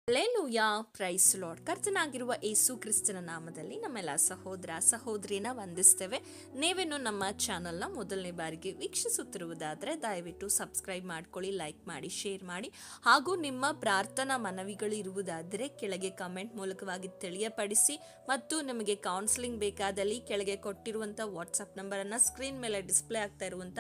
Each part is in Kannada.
ಲೆಲೂಯಾ ಪ್ರೈಸ್ ಲಾರ್ಡ್. ಕರ್ತನಾಗಿರುವ ಯೇಸು ಕ್ರಿಸ್ತನ ನಾಮದಲ್ಲಿ ನಮ್ಮೆಲ್ಲ ಸಹೋದರ ಸಹೋದರಿನ ವಂದಿಸ್ತೇವೆ. ನೀವೇನು ನಮ್ಮ ಚಾನಲ್ನ ಮೊದಲನೇ ಬಾರಿಗೆ ವೀಕ್ಷಿಸುತ್ತಿರುವುದಾದರೆ ದಯವಿಟ್ಟು ಸಬ್ಸ್ಕ್ರೈಬ್ ಮಾಡ್ಕೊಳ್ಳಿ, ಲೈಕ್ ಮಾಡಿ, ಶೇರ್ ಮಾಡಿ. ಹಾಗೂ ನಿಮ್ಮ ಪ್ರಾರ್ಥನಾ ಮನವಿಗಳು ಇರುವುದಾದರೆ ಕೆಳಗೆ ಕಮೆಂಟ್ ಮೂಲಕವಾಗಿ ತಿಳಿಯಪಡಿಸಿ. ಮತ್ತು ನಿಮಗೆ ಕೌನ್ಸಿಲಿಂಗ್ ಬೇಕಾದಲ್ಲಿ ಕೆಳಗೆ ಕೊಟ್ಟಿರುವಂಥ ವಾಟ್ಸಪ್ ನಂಬರನ್ನು, ಸ್ಕ್ರೀನ್ ಮೇಲೆ ಡಿಸ್ಪ್ಲೇ ಆಗ್ತಾ ಇರುವಂಥ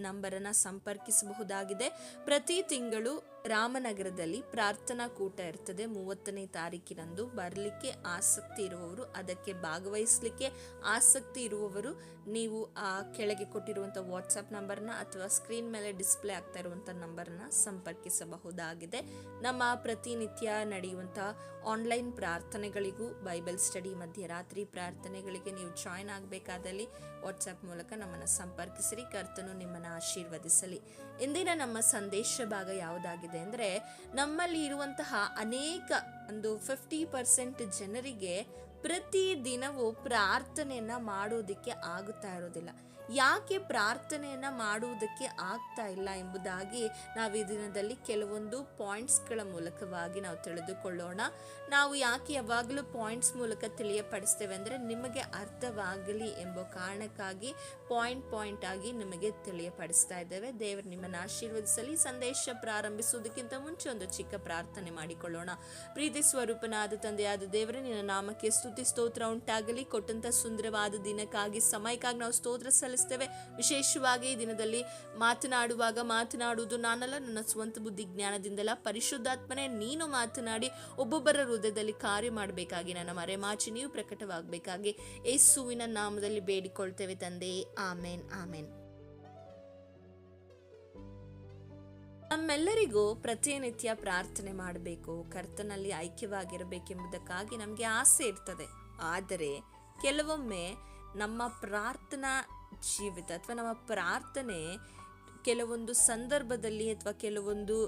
ನಂಬರನ್ನು ಸಂಪರ್ಕಿಸಬಹುದಾಗಿದೆ. ಪ್ರತಿ ತಿಂಗಳು ರಾಮನಗರದಲ್ಲಿ ಪ್ರಾರ್ಥನಾ ಕೂಟ ಇರ್ತದೆ. 30ನೇ ತಾರೀಕಿನಂದು ಬರಲಿಕ್ಕೆ ಆಸಕ್ತಿ ಇರುವವರು, ಅದಕ್ಕೆ ಭಾಗವಹಿಸಲಿಕ್ಕೆ ಆಸಕ್ತಿ ಇರುವವರು ನೀವು ಆ ಕೆಳಗೆ ಕೊಟ್ಟಿರುವಂಥ ವಾಟ್ಸಪ್ ನಂಬರ್ನ ಅಥವಾ ಸ್ಕ್ರೀನ್ ಮೇಲೆ ಡಿಸ್ಪ್ಲೇ ಆಗ್ತಾ ಇರುವಂಥ ನಂಬರ್ನ ಸಂಪರ್ಕಿಸಬಹುದಾಗಿದೆ. ನಮ್ಮ ಪ್ರತಿನಿತ್ಯ ನಡೆಯುವಂಥ ಆನ್ಲೈನ್ ಪ್ರಾರ್ಥನೆಗಳಿಗೂ, ಬೈಬಲ್ ಸ್ಟಡಿ, ಮಧ್ಯರಾತ್ರಿ ಪ್ರಾರ್ಥನೆಗಳಿಗೆ ನೀವು ಜಾಯ್ನ್ ಆಗಬೇಕಾದಲ್ಲಿ ವಾಟ್ಸಪ್ ಮೂಲಕ ನಮ್ಮನ್ನು ಸಂಪರ್ಕಿಸಿರಿ. ಕರ್ತನು ನಿಮ್ಮನ್ನು ಆಶೀರ್ವದಿಸಲಿ. ಇಂದಿನ ನಮ್ಮ ಸಂದೇಶ ಭಾಗ ಯಾವುದಾಗಿದೆ ಅಂದರೆ, ನಮ್ಮಲ್ಲಿ ಇರುವಂತಹ ಅನೇಕ 50% ಜನರಿಗೆ ಪ್ರತಿ ದಿನವೂ ಪ್ರಾರ್ಥನೆಯನ್ನ ಮಾಡೋದಕ್ಕೆ ಆಗುತ್ತಾ ಇರೋದಿಲ್ಲ. ಯಾಕೆ ಪ್ರಾರ್ಥನೆಯನ್ನ ಮಾಡುವುದಕ್ಕೆ ಆಗ್ತಾ ಇಲ್ಲ ಎಂಬುದಾಗಿ ನಾವು ಈ ದಿನದಲ್ಲಿ ಕೆಲವೊಂದು ಪಾಯಿಂಟ್ಸ್ಗಳ ಮೂಲಕವಾಗಿ ನಾವು ತಿಳಿದುಕೊಳ್ಳೋಣ. ನಾವು ಯಾಕೆ ಯಾವಾಗಲೂ ಪಾಯಿಂಟ್ಸ್ ಮೂಲಕ ತಿಳಿಯಪಡಿಸ್ತೇವೆ ಅಂದರೆ, ನಿಮಗೆ ಅರ್ಥವಾಗಲಿ ಎಂಬ ಕಾರಣಕ್ಕಾಗಿ ಪಾಯಿಂಟ್ ಆಗಿ ನಿಮಗೆ ತಿಳಿಯಪಡಿಸ್ತಾ ಇದ್ದೇವೆ. ದೇವರು ನಿಮ್ಮನ್ನು ಆಶೀರ್ವದಿಸಲಿ. ಸಂದೇಶ ಪ್ರಾರಂಭಿಸುವುದಕ್ಕಿಂತ ಮುಂಚೆ ಒಂದು ಚಿಕ್ಕ ಪ್ರಾರ್ಥನೆ ಮಾಡಿಕೊಳ್ಳೋಣ. ಪ್ರೀತಿ ಸ್ವರೂಪನಾದ ತಂದೆಯಾದ ದೇವರೇ, ನಿನ್ನ ನಾಮಕ್ಕೆ ಸ್ತುತಿ ಸ್ತೋತ್ರ ಉಂಟಾಗಲಿ. ಕೊಟ್ಟಂತ ಸುಂದರವಾದ ದಿನಕ್ಕಾಗಿ, ಸಮಯಕ್ಕಾಗಿ ನಾವು ಸ್ತೋತ್ರ ಸಲ್ಲಿಸ್ತೇವೆ. ವಿಶೇಷವಾಗಿ ಈ ದಿನದಲ್ಲಿ ಮಾತನಾಡುವುದು ನಾನಲ್ಲ, ನನ್ನ ಸ್ವಂತ ಬುದ್ಧಿ ಜ್ಞಾನದಿಂದಲ್ಲ, ಪರಿಶುದ್ಧಾತ್ಮನೇ ನೀನು ಮಾತನಾಡಿ ಒಬ್ಬೊಬ್ಬರ ಹೃದಯದಲ್ಲಿ ಕಾರ್ಯ ಮಾಡಬೇಕಾಗಿ, ನನ್ನ ಮರೆಮಾಚಿ ನೀವು ಪ್ರಕಟವಾಗಬೇಕಾಗಿ ಯೇಸುವಿನ ನಾಮದಲ್ಲಿ ಬೇಡಿಕೊಳ್ತೇವೆ ತಂದೆ. ಆಮೇನ್ ಆಮೇನ್. ನಮ್ಮೆಲ್ಲರಿಗೂ ಪ್ರತಿನಿತ್ಯ ಪ್ರಾರ್ಥನೆ ಮಾಡಬೇಕು, ಕರ್ತನಲ್ಲಿ ಐಕ್ಯವಾಗಿರಬೇಕೆಂಬುದಕ್ಕಾಗಿ ನಮಗೆ ಆಸೆ ಇರ್ತದೆ. ಆದರೆ ಕೆಲವೊಮ್ಮೆ ನಮ್ಮ ಪ್ರಾರ್ಥನಾ ಜೀವಿತ ಅಥವಾ ನಮ್ಮ ಪ್ರಾರ್ಥನೆ ಕೆಲವೊಂದು ಸಂದರ್ಭದಲ್ಲಿ ಅಥವಾ ಕೆಲವೊಂದು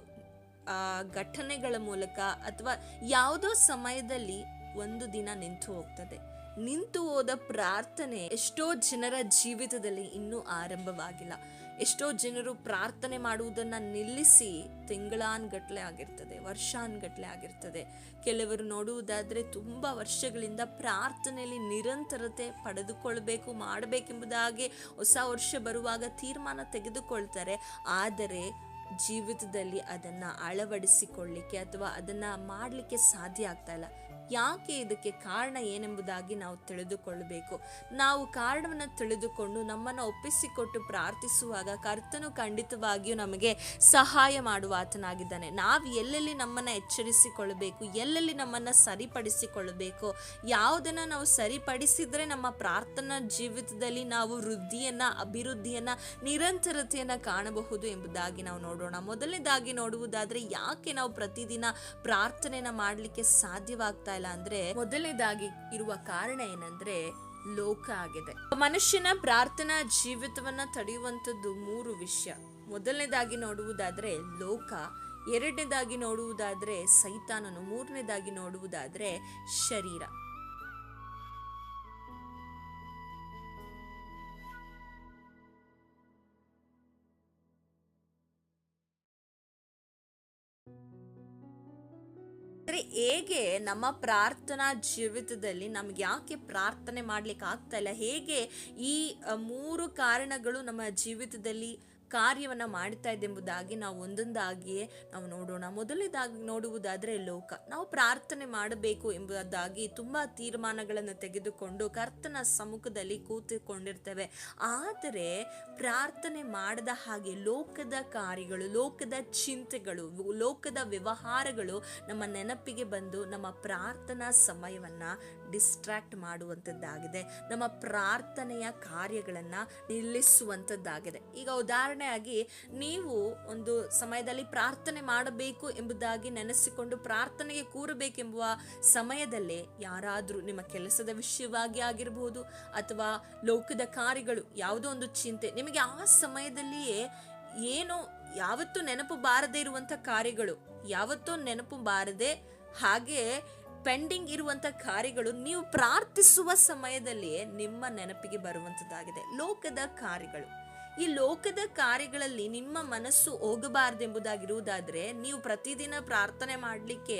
ಘಟನೆಗಳ ಮೂಲಕ ಅಥವಾ ಯಾವುದೋ ಸಮಯದಲ್ಲಿ ಒಂದು ದಿನ ನಿಂತು ಹೋಗ್ತದೆ. ನಿಂತು ಹೋದ ಪ್ರಾರ್ಥನೆ ಎಷ್ಟೋ ಜನರ ಜೀವಿತದಲ್ಲಿ ಇನ್ನೂ ಆರಂಭವಾಗಿಲ್ಲ. ಎಷ್ಟೋ ಜನರು ಪ್ರಾರ್ಥನೆ ಮಾಡುವುದನ್ನು ನಿಲ್ಲಿಸಿ ತಿಂಗಳಾನ್ಗಟ್ಲೆ ಆಗಿರ್ತದೆ, ವರ್ಷಾನ್ಗಟ್ಲೆ ಆಗಿರ್ತದೆ. ಕೆಲವರು ನೋಡುವುದಾದರೆ ತುಂಬ ವರ್ಷಗಳಿಂದ ಪ್ರಾರ್ಥನೆಯಲ್ಲಿ ನಿರಂತರತೆ ಪಡೆದುಕೊಳ್ಬೇಕು, ಮಾಡಬೇಕೆಂಬುದಾಗಿ ಹೊಸ ವರ್ಷ ಬರುವಾಗ ತೀರ್ಮಾನ ತೆಗೆದುಕೊಳ್ತಾರೆ. ಆದರೆ ಜೀವಿತದಲ್ಲಿ ಅದನ್ನು ಅಳವಡಿಸಿಕೊಳ್ಳಿಕ್ಕೆ ಅಥವಾ ಅದನ್ನು ಮಾಡಲಿಕ್ಕೆ ಸಾಧ್ಯ ಆಗ್ತಾ ಇಲ್ಲ. ಯಾಕೆ? ಇದಕ್ಕೆ ಕಾರಣ ಏನೆಂಬುದಾಗಿ ನಾವು ತಿಳಿದುಕೊಳ್ಳಬೇಕು. ನಾವು ಕಾರಣವನ್ನು ತಿಳಿದುಕೊಂಡು ನಮ್ಮನ್ನು ಒಪ್ಪಿಸಿಕೊಟ್ಟು ಪ್ರಾರ್ಥಿಸುವಾಗ ಕರ್ತನು ಖಂಡಿತವಾಗಿಯೂ ನಮಗೆ ಸಹಾಯ ಮಾಡುವ ಆತನಾಗಿದ್ದಾನೆ. ನಾವು ಎಲ್ಲೆಲ್ಲಿ ನಮ್ಮನ್ನು ಎಚ್ಚರಿಸಿಕೊಳ್ಳಬೇಕು, ಎಲ್ಲೆಲ್ಲಿ ನಮ್ಮನ್ನು ಸರಿಪಡಿಸಿಕೊಳ್ಳಬೇಕು, ಯಾವುದನ್ನು ನಾವು ಸರಿಪಡಿಸಿದರೆ ನಮ್ಮ ಪ್ರಾರ್ಥನಾ ಜೀವಿತದಲ್ಲಿ ನಾವು ಅಭಿವೃದ್ಧಿಯನ್ನು ನಿರಂತರತೆಯನ್ನು ಕಾಣಬಹುದು ಎಂಬುದಾಗಿ ನಾವು ನೋಡೋಣ. ಮೊದಲನೇದಾಗಿ ನೋಡುವುದಾದ್ರೆ, ಯಾಕೆ ನಾವು ಪ್ರತಿದಿನ ಪ್ರಾರ್ಥನೆಯನ್ನ ಮಾಡಲಿಕ್ಕೆ ಸಾಧ್ಯವಾಗ್ತಾ ಇಲ್ಲ ಅಂದ್ರೆ, ಮೊದಲನೇದಾಗಿ ಇರುವ ಕಾರಣ ಏನಂದ್ರೆ ಲೋಕ ಆಗಿದೆ. ಮನುಷ್ಯನ ಪ್ರಾರ್ಥನಾ ಜೀವಿತವನ್ನ ತಡೆಯುವಂಥದ್ದು 3 ವಿಷಯ. ಮೊದಲನೇದಾಗಿ ನೋಡುವುದಾದ್ರೆ ಲೋಕ, ಎರಡನೇದಾಗಿ ನೋಡುವುದಾದ್ರೆ ಸೈತಾನನು, ಮೂರನೇದಾಗಿ ನೋಡುವುದಾದ್ರೆ ಶರೀರ. ಹೇಗೆ ನಮ್ಮ ಪ್ರಾರ್ಥನಾ ಜೀವಿತದಲ್ಲಿ ನಮ್ಗೆ ಯಾಕೆ ಪ್ರಾರ್ಥನೆ ಮಾಡ್ಲಿಕ್ಕೆ ಆಗ್ತಾ ಇಲ್ಲ, ಹೇಗೆ ಈ 3 ಕಾರಣಗಳು ನಮ್ಮ ಜೀವಿತದಲ್ಲಿ ಕಾರ್ಯವನ್ನು ಮಾಡ್ತಾ ಇದೆ ಎಂಬುದಾಗಿ ನಾವು ಒಂದೊಂದಾಗಿಯೇ ನಾವು ನೋಡೋಣ. ಮೊದಲನೇದಾಗಿ ನೋಡುವುದಾದರೆ ಲೋಕ. ನಾವು ಪ್ರಾರ್ಥನೆ ಮಾಡಬೇಕು ಎಂಬುದಾಗಿ ತುಂಬ ತೀರ್ಮಾನಗಳನ್ನು ತೆಗೆದುಕೊಂಡು ಕರ್ತನ ಸಮ್ಮುಖದಲ್ಲಿ ಕೂತುಕೊಂಡಿರ್ತೇವೆ. ಆದರೆ ಪ್ರಾರ್ಥನೆ ಮಾಡದ ಹಾಗೆ ಲೋಕದ ಕಾರ್ಯಗಳು, ಲೋಕದ ಚಿಂತೆಗಳು, ಲೋಕದ ವ್ಯವಹಾರಗಳು ನಮ್ಮ ನೆನಪಿಗೆ ಬಂದು ನಮ್ಮ ಪ್ರಾರ್ಥನಾ ಸಮಯವನ್ನು ಡಿಸ್ಟ್ರಾಕ್ಟ್ ಮಾಡುವಂಥದ್ದಾಗಿದೆ, ನಮ್ಮ ಪ್ರಾರ್ಥನೆಯ ಕಾರ್ಯಗಳನ್ನು ನಿಲ್ಲಿಸುವಂಥದ್ದಾಗಿದೆ. ಈಗ ಉದಾಹರಣೆಯಾಗಿ, ನೀವು ಒಂದು ಸಮಯದಲ್ಲಿ ಪ್ರಾರ್ಥನೆ ಮಾಡಬೇಕು ಎಂಬುದಾಗಿ ನೆನೆಸಿಕೊಂಡು ಪ್ರಾರ್ಥನೆಗೆ ಕೂರಬೇಕೆಂಬುವ ಸಮಯದಲ್ಲೇ ಯಾರಾದರೂ ನಿಮ್ಮ ಕೆಲಸದ ವಿಷಯವಾಗಿ ಆಗಿರಬಹುದು ಅಥವಾ ಲೋಕದ ಕಾರ್ಯಗಳು, ಯಾವುದೋ ಒಂದು ಚಿಂತೆ ನಿಮಗೆ ಆ ಸಮಯದಲ್ಲಿಯೇ ಏನೋ ಯಾವತ್ತೂ ನೆನಪು ಬಾರದೇ ಇರುವಂಥ ಕಾರ್ಯಗಳು, ಯಾವತ್ತೂ ನೆನಪು ಬಾರದೆ ಹಾಗೆ ಪೆಂಡಿಂಗ್ ಇರುವಂಥ ಕಾರ್ಯಗಳು ನೀವು ಪ್ರಾರ್ಥಿಸುವ ಸಮಯದಲ್ಲಿಯೇ ನಿಮ್ಮ ನೆನಪಿಗೆ ಬರುವಂಥದ್ದಾಗಿದೆ. ಲೋಕದ ಕಾರ್ಯಗಳು, ಈ ಲೋಕದ ಕಾರ್ಯಗಳಲ್ಲಿ ನಿಮ್ಮ ಮನಸ್ಸು ಹೋಗಬಾರದೆಂಬುದಾಗಿರುವುದಾದ್ರೆ ನೀವು ಪ್ರತಿದಿನ ಪ್ರಾರ್ಥನೆ ಮಾಡಲಿಕ್ಕೆ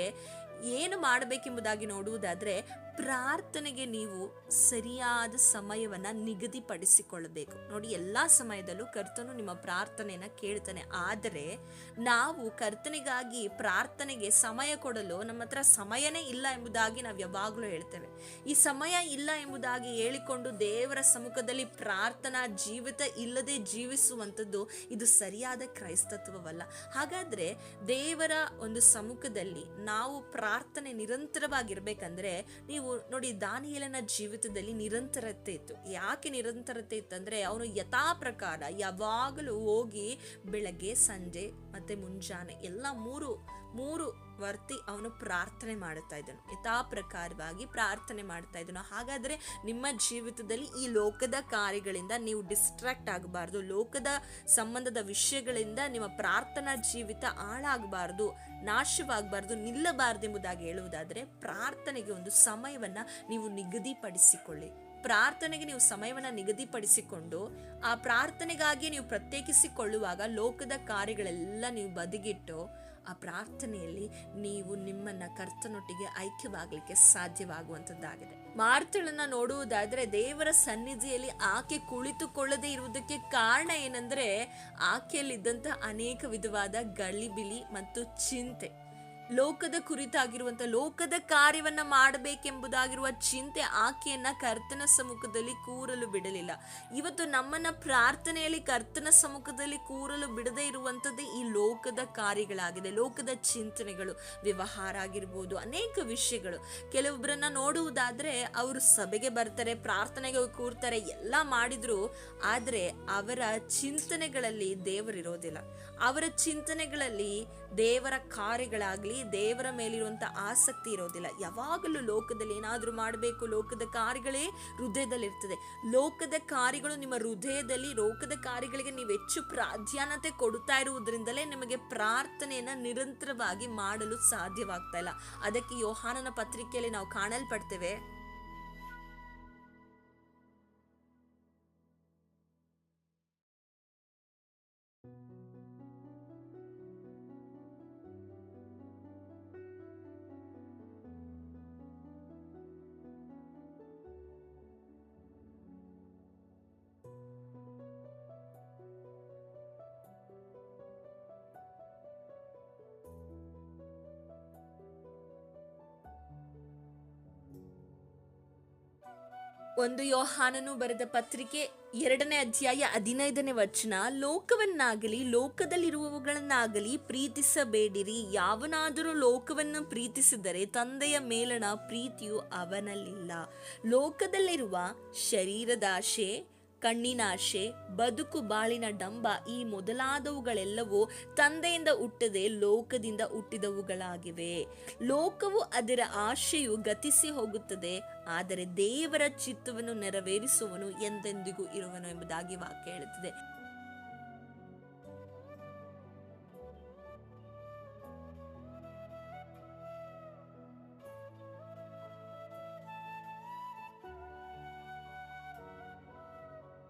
ಏನು ಮಾಡಬೇಕೆಂಬುದಾಗಿ ನೋಡುವುದಾದ್ರೆ, ಪ್ರಾರ್ಥನೆಗೆ ನೀವು ಸರಿಯಾದ ಸಮಯವನ್ನ ನಿಗದಿಪಡಿಸಿಕೊಳ್ಳಬೇಕು. ನೋಡಿ, ಎಲ್ಲಾ ಸಮಯದಲ್ಲೂ ಕರ್ತನು ನಿಮ್ಮ ಪ್ರಾರ್ಥನೆಯನ್ನ ಕೇಳ್ತಾನೆ. ಆದರೆ ನಾವು ಕರ್ತನಿಗಾಗಿ ಪ್ರಾರ್ಥನೆಗೆ ಸಮಯ ಕೊಡಲು ನಮ್ಮ ಹತ್ರ ಸಮಯನೇ ಇಲ್ಲ ಎಂಬುದಾಗಿ ನಾವು ಯಾವಾಗಲೂ ಹೇಳ್ತೇವೆ. ಈ ಸಮಯ ಇಲ್ಲ ಎಂಬುದಾಗಿ ಹೇಳಿಕೊಂಡು ದೇವರ ಸಮ್ಮುಖದಲ್ಲಿ ಪ್ರಾರ್ಥನಾ ಜೀವಿತ ಇಲ್ಲದೆ ಜೀವಿಸುವಂಥದ್ದು ಇದು ಸರಿಯಾದ ಕ್ರೈಸ್ತತ್ವವಲ್ಲ. ಹಾಗಾದ್ರೆ ದೇವರ ಒಂದು ಸಮ್ಮುಖದಲ್ಲಿ ನಾವು ಪ್ರಾರ್ಥನೆ ನಿರಂತರವಾಗಿರ್ಬೇಕಂದ್ರೆ, ನೀವು ನೋಡಿ, ದಾನಿಯೇಲನ ಜೀವಿತದಲ್ಲಿ ನಿರಂತರತೆ ಇತ್ತು. ಯಾಕೆ ನಿರಂತರತೆ ಇತ್ತಂದ್ರೆ, ಅವನು ಯಥಾ ಪ್ರಕಾರ ಯಾವಾಗಲೂ ಹೋಗಿ ಬೆಳಗ್ಗೆ, ಸಂಜೆ ಮತ್ತೆ ಮುಂಜಾನೆ ಎಲ್ಲ ಮೂರು ವರ್ತಿ ಅವನು ಪ್ರಾರ್ಥನೆ ಮಾಡುತ್ತಾ ಇದ್ದನು. ಯಥಾ ಪ್ರಕಾರವಾಗಿ ಪ್ರಾರ್ಥನೆ ಮಾಡ್ತಾ ಇದ್ದನು. ಹಾಗಾದ್ರೆ ನಿಮ್ಮ ಜೀವಿತದಲ್ಲಿ ಈ ಲೋಕದ ಕಾರ್ಯಗಳಿಂದ ನೀವು ಡಿಸ್ಟ್ರಾಕ್ಟ್ ಆಗಬಾರ್ದು, ಲೋಕದ ಸಂಬಂಧದ ವಿಷಯಗಳಿಂದ ನಿಮ್ಮ ಪ್ರಾರ್ಥನಾ ಜೀವಿತ ಹಾಳಾಗಬಾರ್ದು, ನಾಶವಾಗಬಾರ್ದು, ನಿಲ್ಲಬಾರ್ದು ಎಂಬುದಾಗಿ ಹೇಳುವುದಾದ್ರೆ, ಪ್ರಾರ್ಥನೆಗೆ ಒಂದು ಸಮಯವನ್ನ ನೀವು ನಿಗದಿಪಡಿಸಿಕೊಳ್ಳಿ. ಪ್ರಾರ್ಥನೆಗೆ ನೀವು ಸಮಯವನ್ನ ನಿಗದಿಪಡಿಸಿಕೊಂಡು ಆ ಪ್ರಾರ್ಥನೆಗಾಗಿ ನೀವು ಪ್ರತ್ಯೇಕಿಸಿಕೊಳ್ಳುವಾಗ ಲೋಕದ ಕಾರ್ಯಗಳೆಲ್ಲ ನೀವು ಬದಿಗಿಟ್ಟು ಆ ಪ್ರಾರ್ಥನೆಯಲ್ಲಿ ನೀವು ನಿಮ್ಮನ್ನ ಕರ್ತನೊಟ್ಟಿಗೆ ಐಕ್ಯವಾಗಲಿಕ್ಕೆ ಸಾಧ್ಯವಾಗುವಂತದ್ದಾಗಿದೆ. ಮಾರ್ತಳನ್ನ ನೋಡುವುದಾದ್ರೆ, ದೇವರ ಸನ್ನಿಧಿಯಲ್ಲಿ ಆಕೆ ಕುಳಿತುಕೊಳ್ಳದೆ ಇರುವುದಕ್ಕೆ ಕಾರಣ ಏನಂದ್ರೆ, ಆಕೆಯಲ್ಲಿದ್ದಂತಹ ಅನೇಕ ವಿಧವಾದ ಗಲಿಬಿಲಿ ಮತ್ತು ಚಿಂತೆ, ಲೋಕದ ಕುರಿತಾಗಿರುವಂತ ಲೋಕದ ಕಾರ್ಯವನ್ನ ಮಾಡಬೇಕೆಂಬುದಾಗಿರುವ ಚಿಂತೆ ಆಕೆಯನ್ನ ಕರ್ತನ ಸಮ್ಮುಖದಲ್ಲಿ ಕೂರಲು ಬಿಡಲಿಲ್ಲ. ಇವತ್ತು ನಮ್ಮನ್ನ ಪ್ರಾರ್ಥನೆಯಲ್ಲಿ ಕರ್ತನ ಸಮ್ಮುಖದಲ್ಲಿ ಕೂರಲು ಬಿಡದೇ ಇರುವಂತದ್ದೇ ಈ ಲೋಕದ ಕಾರ್ಯಗಳಾಗಿದೆ, ಲೋಕದ ಚಿಂತನೆಗಳು, ವ್ಯವಹಾರ ಆಗಿರ್ಬೋದು, ಅನೇಕ ವಿಷಯಗಳು. ಕೆಲವೊಬ್ಬರನ್ನ ನೋಡುವುದಾದ್ರೆ, ಅವರು ಸಭೆಗೆ ಬರ್ತಾರೆ, ಪ್ರಾರ್ಥನೆಗೆ ಕೂರ್ತಾರೆ, ಎಲ್ಲ ಮಾಡಿದ್ರು, ಆದ್ರೆ ಅವರ ಚಿಂತನೆಗಳಲ್ಲಿ ದೇವರಿರೋದಿಲ್ಲ. ಅವರ ಚಿಂತನೆಗಳಲ್ಲಿ ದೇವರ ಕಾರ್ಯಗಳಾಗ್ಲಿ, ದೇವರ ಮೇಲಿರುವಂತ ಆಸಕ್ತಿ ಇರೋದಿಲ್ಲ. ಯಾವಾಗಲೂ ಲೋಕದಲ್ಲಿ ಏನಾದ್ರೂ ಮಾಡಬೇಕು, ಲೋಕದ ಕಾರ್ಯಗಳೇ ಹೃದಯದಲ್ಲಿ ಇರ್ತದೆ. ಲೋಕದ ಕಾರ್ಯಗಳು ನಿಮ್ಮ ಹೃದಯದಲ್ಲಿ, ಲೋಕದ ಕಾರ್ಯಗಳಿಗೆ ನೀವು ಹೆಚ್ಚು ಪ್ರಾಧಾನ್ಯತೆ ಕೊಡುತ್ತಾ ಇರುವುದರಿಂದಲೇ ನಿಮಗೆ ಪ್ರಾರ್ಥನೆಯನ್ನ ನಿರಂತರವಾಗಿ ಮಾಡಲು ಸಾಧ್ಯವಾಗ್ತಾ ಇಲ್ಲ. ಅದಕ್ಕೆ ಯೋಹಾನನ ಪತ್ರಿಕೆಯಲ್ಲಿ ನಾವು ಕಾಣಲ್ಪಡ್ತೇವೆ, ಒಂದು ಯೋಹಾನನು ಬರೆದ ಪತ್ರಿಕೆ 2ನೇ ಅಧ್ಯಾಯ 15ನೇ ವಚನ, ಲೋಕವನ್ನಾಗಲಿ ಲೋಕದಲ್ಲಿರುವವುಗಳನ್ನಾಗಲಿ ಪ್ರೀತಿಸಬೇಡಿರಿ. ಯಾವನಾದರೂ ಲೋಕವನ್ನು ಪ್ರೀತಿಸಿದರೆ ತಂದೆಯ ಮೇಲಣ ಪ್ರೀತಿಯು ಅವನಲ್ಲಿಲ್ಲ. ಲೋಕದಲ್ಲಿರುವ ಶರೀರದಾಶೆ, ಕಣ್ಣಿನಾಶೆ, ಬದುಕು ಬಾಳಿನ ಡಂಬ, ಈ ಮೊದಲಾದವುಗಳೆಲ್ಲವೂ ತಂದೆಯಿಂದ ಹುಟ್ಟದೆ ಲೋಕದಿಂದ ಹುಟ್ಟಿದವುಗಳಾಗಿವೆ. ಲೋಕವು ಅದರ ಆಶೆಯು ಗತಿಸಿ ಹೋಗುತ್ತದೆ, ಆದರೆ ದೇವರ ಚಿತ್ತವನ್ನು ನೆರವೇರಿಸುವನು ಎಂದೆಂದಿಗೂ ಇರುವನು ಎಂಬುದಾಗಿ ವಾಕ್ಯ ಹೇಳುತ್ತದೆ.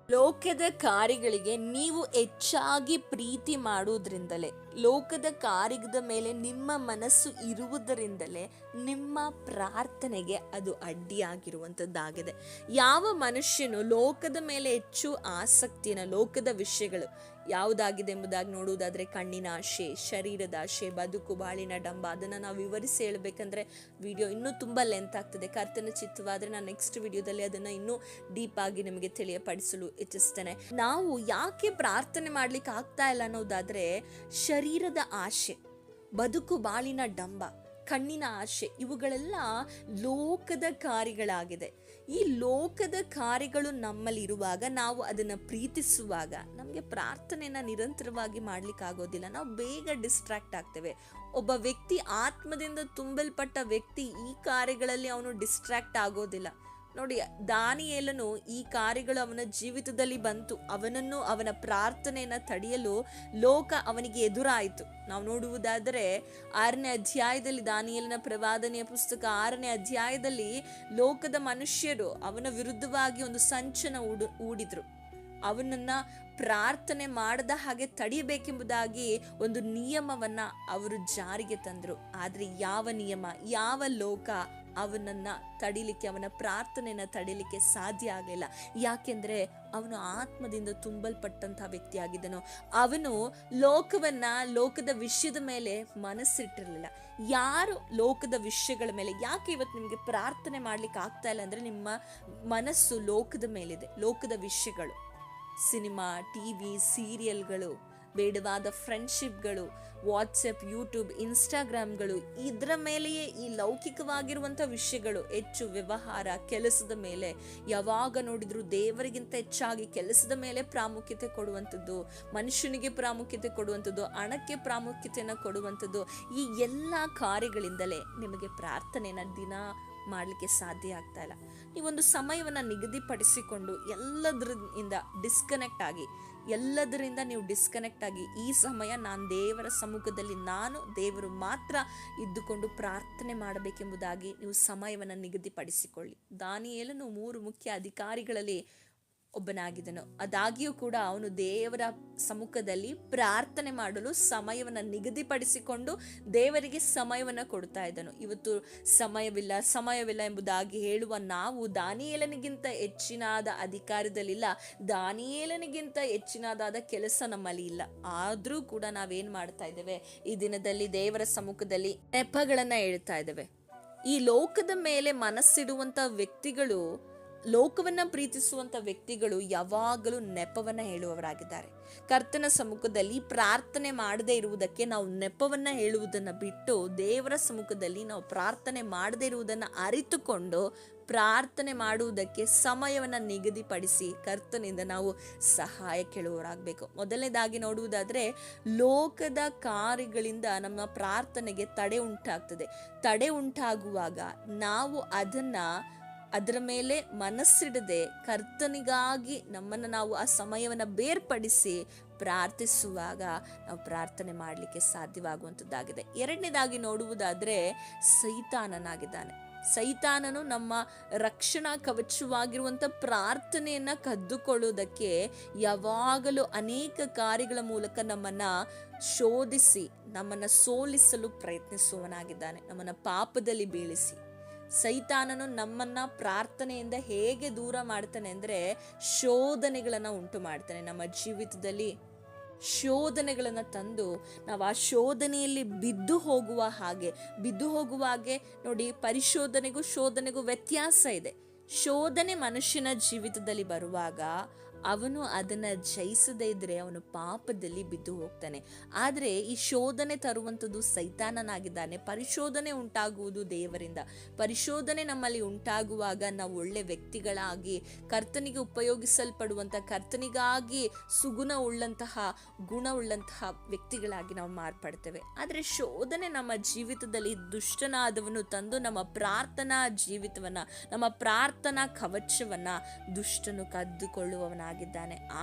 ಲೋಕದ ಕಾರ್ಯಗಳಿಗೆ ನೀವು ಹೆಚ್ಚಾಗಿ ಪ್ರೀತಿ ಮಾಡುವುದರಿಂದಲೇ, ಲೋಕದ ಕಾರ್ಯದ ಮೇಲೆ ನಿಮ್ಮ ಮನಸ್ಸು ಇರುವುದರಿಂದಲೇ ನಿಮ್ಮ ಪ್ರಾರ್ಥನೆಗೆ ಅದು ಅಡ್ಡಿಯಾಗಿರುವಂಥದ್ದಾಗಿದೆ. ಯಾವ ಮನುಷ್ಯನು ಲೋಕದ ಮೇಲೆ ಹೆಚ್ಚು ಆಸಕ್ತಿನ, ಲೋಕದ ವಿಷಯಗಳು ಯಾವುದಾಗಿದೆ ಎಂಬುದಾಗಿ ನೋಡುವುದಾದ್ರೆ, ಕಣ್ಣಿನ ಆಶೆ, ಶರೀರದ ಆಶೆ, ಬದುಕು ಬಾಳಿನ ಡಂಬ, ಅದನ್ನು ನಾವು ವಿವರಿಸಿ ಹೇಳ್ಬೇಕಂದ್ರೆ ವಿಡಿಯೋ ಇನ್ನೂ ತುಂಬ ಲೆಂತ್ ಆಗ್ತದೆ. ಕರ್ತನ ಚಿತ್ತವಾದರೆ ನಾನು ನೆಕ್ಸ್ಟ್ ವಿಡಿಯೋದಲ್ಲಿ ಅದನ್ನು ಇನ್ನೂ ಡೀಪ್ ಆಗಿ ನಿಮಗೆ ತಿಳಿಯಪಡಿಸಲು ಇಚ್ಛಿಸ್ತೇನೆ. ನಾವು ಯಾಕೆ ಪ್ರಾರ್ಥನೆ ಮಾಡ್ಲಿಕ್ಕೆ ಆಗ್ತಾ ಇಲ್ಲ ಅನ್ನೋದಾದ್ರೆ, ಶರೀರದ ಆಶೆ, ಬದುಕು ಬಾಳಿನ ಡಂಬ, ಕಣ್ಣಿನ ಆಶೆ, ಇವುಗಳೆಲ್ಲ ಲೋಕದ ಕಾರ್ಯಗಳಾಗಿದೆ. ಈ ಲೋಕದ ಕಾರ್ಯಗಳು ನಮ್ಮಲ್ಲಿ ಇರುವಾಗ, ನಾವು ಅದನ್ನು ಪ್ರೀತಿಸುವಾಗ ನಮಗೆ ಪ್ರಾರ್ಥನೆಯನ್ನ ನಿರಂತರವಾಗಿ ಮಾಡ್ಲಿಕ್ಕೆ ಆಗೋದಿಲ್ಲ. ನಾವು ಬೇಗ ಡಿಸ್ಟ್ರಾಕ್ಟ್ ಆಗ್ತೇವೆ. ಒಬ್ಬ ವ್ಯಕ್ತಿ, ಆತ್ಮದಿಂದ ತುಂಬಲ್ಪಟ್ಟ ವ್ಯಕ್ತಿ, ಈ ಕಾರ್ಯಗಳಲ್ಲಿ ಅವನು ಡಿಸ್ಟ್ರಾಕ್ಟ್ ಆಗೋದಿಲ್ಲ. ನೋಡಿ, ದಾನಿಯೇಲನು ಈ ಕಾರ್ಯಗಳು ಅವನ ಜೀವಿತದಲ್ಲಿ ಬಂತು, ಅವನ ಪ್ರಾರ್ಥನೆಯನ್ನ ತಡೆಯಲು ಲೋಕ ಅವನಿಗೆ ಎದುರಾಯಿತು. ನಾವು ನೋಡುವುದಾದರೆ 6ನೇ ಅಧ್ಯಾಯದಲ್ಲಿ, ದಾನಿಯೇಲನ ಪ್ರವಾದನೆಯ ಪುಸ್ತಕ 6ನೇ ಅಧ್ಯಾಯದಲ್ಲಿ ಲೋಕದ ಮನುಷ್ಯರು ಅವನ ವಿರುದ್ಧವಾಗಿ ಒಂದು ಸಂಚನ ಹೂಡಿದ್ರು. ಅವನನ್ನ ಪ್ರಾರ್ಥನೆ ಮಾಡದ ಹಾಗೆ ತಡಿಬೇಕೆಂಬುದಾಗಿ ಒಂದು ನಿಯಮವನ್ನ ಅವರು ಜಾರಿಗೆ ತಂದರು. ಆದ್ರೆ ಯಾವ ನಿಯಮ, ಯಾವ ಲೋಕ ಅವನನ್ನ ತಡಿಲಿಕ್ಕೆ, ಅವನ ಪ್ರಾರ್ಥನೆಯನ್ನ ತಡಿಲಿಕ್ಕೆ ಸಾಧ್ಯ ಆಗಲಿಲ್ಲ. ಯಾಕೆಂದ್ರೆ ಅವನು ಆತ್ಮದಿಂದ ತುಂಬಲ್ಪಟ್ಟಂತಹ ವ್ಯಕ್ತಿಯಾಗಿದ್ದನು. ಅವನು ಲೋಕದ ವಿಷಯದ ಮೇಲೆ ಮನಸ್ಸಿಟ್ಟಿರಲಿಲ್ಲ. ಯಾರು ಲೋಕದ ವಿಷಯಗಳ ಮೇಲೆ, ಯಾಕೆ ಇವತ್ತು ನಿಮ್ಗೆ ಪ್ರಾರ್ಥನೆ ಮಾಡ್ಲಿಕ್ಕೆ ಆಗ್ತಾ ಇಲ್ಲ ಅಂದ್ರೆ ನಿಮ್ಮ ಮನಸ್ಸು ಲೋಕದ ಮೇಲಿದೆ. ಲೋಕದ ವಿಷಯಗಳು, ಸಿನಿಮಾ, ಟಿವಿ, ಸೀರಿಯಲ್ಗಳು, ಬೇಡವಾದ ಫ್ರೆಂಡ್ಶಿಪ್ಗಳು, ವಾಟ್ಸಪ್, ಯೂಟ್ಯೂಬ್, ಇನ್ಸ್ಟಾಗ್ರಾಮ್ಗಳು, ಇದರ ಮೇಲೆಯೇ ಈ ಲೌಕಿಕವಾಗಿರುವಂಥ ವಿಷಯಗಳು ಹೆಚ್ಚು. ವ್ಯವಹಾರ, ಕೆಲಸದ ಮೇಲೆ ಯಾವಾಗ ನೋಡಿದ್ರು ದೇವರಿಗಿಂತ ಹೆಚ್ಚಾಗಿ ಕೆಲಸದ ಮೇಲೆ ಪ್ರಾಮುಖ್ಯತೆ ಕೊಡುವಂಥದ್ದು, ಮನುಷ್ಯನಿಗೆ ಪ್ರಾಮುಖ್ಯತೆ ಕೊಡುವಂಥದ್ದು, ಹಣಕ್ಕೆ ಪ್ರಾಮುಖ್ಯತೆಯನ್ನು ಕೊಡುವಂಥದ್ದು. ಈ ಎಲ್ಲ ಕಾರ್ಯಗಳಿಂದಲೇ ನಿಮಗೆ ಪ್ರಾರ್ಥನೆಯನ್ನು ದಿನ ಮಾಡಲಿಕ್ಕೆ ಸಾಧ್ಯ ಆಗ್ತಾ ಇಲ್ಲ. ನೀವೊಂದು ಸಮಯವನ್ನು ನಿಗದಿಪಡಿಸಿಕೊಂಡು ಎಲ್ಲದರಿಂದ ಡಿಸ್ಕನೆಕ್ಟ್ ಆಗಿ ಈ ಸಮಯ ನಾನು ದೇವರ ಸಮ್ಮುಖದಲ್ಲಿ, ದೇವರು ಮಾತ್ರ ಇದ್ದುಕೊಂಡು ಪ್ರಾರ್ಥನೆ ಮಾಡಬೇಕೆಂಬುದಾಗಿ ನೀವು ಸಮಯವನ್ನು ನಿಗದಿಪಡಿಸಿಕೊಳ್ಳಿ. ದಾನಿಯೇಲನು 3 ಮುಖ್ಯ ಅಧಿಕಾರಿಗಳಲ್ಲಿ ಒಬ್ಬನಾಗಿದ್ದನು. ಆದಾಗ್ಯೂ ಕೂಡ ಅವನು ದೇವರ ಸಮ್ಮುಖದಲ್ಲಿ ಪ್ರಾರ್ಥನೆ ಮಾಡಲು ಸಮಯವನ್ನು ನಿಗದಿಪಡಿಸಿಕೊಂಡು ದೇವರಿಗೆ ಸಮಯವನ್ನು ಕೊಡ್ತಾ ಇದ್ದನು. ಇವತ್ತು ಸಮಯವಿಲ್ಲ ಎಂಬುದಾಗಿ ಹೇಳುವ ನಾವು ದಾನಿಯೇಲನಿಗಿಂತ ಹೆಚ್ಚಿನಾದ ಅಧಿಕಾರದಲ್ಲಿಲ್ಲ, ದಾನಿಯೇಲನಿಗಿಂತ ಹೆಚ್ಚಿನದಾದ ಕೆಲಸ ನಮ್ಮಲ್ಲಿ ಇಲ್ಲ. ಆದ್ರೂ ಕೂಡ ನಾವೇನ್ ಮಾಡ್ತಾ ಇದ್ದೇವೆ, ಈ ದಿನದಲ್ಲಿ ದೇವರ ಸಮ್ಮುಖದಲ್ಲಿ ನೆಪಗಳನ್ನ ಹೇಳ್ತಾ ಇದ್ದೇವೆ. ಈ ಲೋಕದ ಮೇಲೆ ಮನಸ್ಸಿಡುವಂತ ವ್ಯಕ್ತಿಗಳು, ಲೋಕವನ್ನ ಪ್ರೀತಿಸುವಂತ ವ್ಯಕ್ತಿಗಳು ಯಾವಾಗಲೂ ನೆಪವನ್ನ ಹೇಳುವವರಾಗಿದ್ದಾರೆ. ಕರ್ತನ ಸಮ್ಮುಖದಲ್ಲಿ ಪ್ರಾರ್ಥನೆ ಮಾಡದೇ ಇರುವುದಕ್ಕೆ ನಾವು ನೆಪವನ್ನ ಹೇಳುವುದನ್ನ ಬಿಟ್ಟು, ದೇವರ ಸಮ್ಮುಖದಲ್ಲಿ ನಾವು ಪ್ರಾರ್ಥನೆ ಮಾಡದೇ ಇರುವುದನ್ನ ಅರಿತುಕೊಂಡು ಪ್ರಾರ್ಥನೆ ಮಾಡುವುದಕ್ಕೆ ಸಮಯವನ್ನ ನಿಗದಿಪಡಿಸಿ ಕರ್ತನಿಂದ ನಾವು ಸಹಾಯ ಕೇಳುವವರಾಗಬೇಕು. ಮೊದಲನೇದಾಗಿ ನೋಡುವುದಾದ್ರೆ, ಲೋಕದ ಕಾರ್ಯಗಳಿಂದ ನಮ್ಮ ಪ್ರಾರ್ಥನೆಗೆ ತಡೆ ಉಂಟಾಗ್ತದೆ. ತಡೆ ಉಂಟಾಗುವಾಗ ನಾವು ಅದರ ಮೇಲೆ ಮನಸ್ಸಿಡದೆ ಕರ್ತನಿಗಾಗಿ ನಾವು ಆ ಸಮಯವನ್ನು ಬೇರ್ಪಡಿಸಿ ಪ್ರಾರ್ಥಿಸುವಾಗ ನಾವು ಪ್ರಾರ್ಥನೆ ಮಾಡಲಿಕ್ಕೆ ಸಾಧ್ಯವಾಗುವಂಥದ್ದಾಗಿದೆ. ಎರಡನೇದಾಗಿ ನೋಡುವುದಾದ್ರೆ, ಸೈತಾನನು ನಮ್ಮ ರಕ್ಷಣಾ ಕವಚವಾಗಿರುವಂಥ ಪ್ರಾರ್ಥನೆಯನ್ನ ಕದ್ದುಕೊಳ್ಳುವುದಕ್ಕೆ ಯಾವಾಗಲೂ ಅನೇಕ ಕಾರ್ಯಗಳ ಮೂಲಕ ನಮ್ಮನ್ನ ಶೋಧಿಸಿ ನಮ್ಮನ್ನ ಸೋಲಿಸಲು ಪ್ರಯತ್ನಿಸುವವನಾಗಿದ್ದಾನೆ. ನಮ್ಮನ್ನ ಪಾಪದಲ್ಲಿ ಬೀಳಿಸಿ ಸೈತಾನನು ನಮ್ಮನ್ನ ಪ್ರಾರ್ಥನೆಯಿಂದ ಹೇಗೆ ದೂರ ಮಾಡ್ತಾನೆ ಅಂದ್ರೆ, ಶೋಧನೆಗಳನ್ನ ಉಂಟು ಮಾಡ್ತಾನೆ. ನಮ್ಮ ಜೀವಿತದಲ್ಲಿ ಶೋಧನೆಗಳನ್ನ ತಂದು ನಾವು ಆ ಶೋಧನೆಯಲ್ಲಿ ಬಿದ್ದು ಹೋಗುವ ಹಾಗೆ ನೋಡಿ, ಪರಿಶೋಧನೆಗೂ ಶೋಧನೆಗೂ ವ್ಯತ್ಯಾಸ ಇದೆ. ಶೋಧನೆ ಮನುಷ್ಯನ ಜೀವಿತದಲ್ಲಿ ಬರುವಾಗ ಅವನು ಅದನ್ನ ಜಯಿಸದೇ ಇದ್ರೆ ಅವನು ಪಾಪದಲ್ಲಿ ಬಿದ್ದು ಹೋಗ್ತಾನೆ. ಆದ್ರೆ ಈ ಶೋಧನೆ ತರುವಂಥದ್ದು ಸೈತಾನನಾಗಿದ್ದಾನೆ. ಪರಿಶೋಧನೆ ಉಂಟಾಗುವುದು ದೇವರಿಂದ. ಪರಿಶೋಧನೆ ನಮ್ಮಲ್ಲಿ ಉಂಟಾಗುವಾಗ ನಾವು ಒಳ್ಳೆ ವ್ಯಕ್ತಿಗಳಾಗಿ, ಕರ್ತನಿಗೆ ಉಪಯೋಗಿಸಲ್ಪಡುವಂತ, ಕರ್ತನಿಗಾಗಿ ಗುಣವುಳ್ಳಂತಹ ವ್ಯಕ್ತಿಗಳಾಗಿ ನಾವು ಮಾರ್ಪಡ್ತೇವೆ. ಆದ್ರೆ ಶೋಧನೆ ನಮ್ಮ ಜೀವಿತದಲ್ಲಿ ದುಷ್ಟನಾದವನು ತಂದು ನಮ್ಮ ಪ್ರಾರ್ಥನಾ ಜೀವಿತವನ್ನ, ನಮ್ಮ ಪ್ರಾರ್ಥನಾ ಕವಚವನ್ನ ದುಷ್ಟನು ಕದ್ದುಕೊಳ್ಳುವವನಾಗಿದ್ದಾನೆ.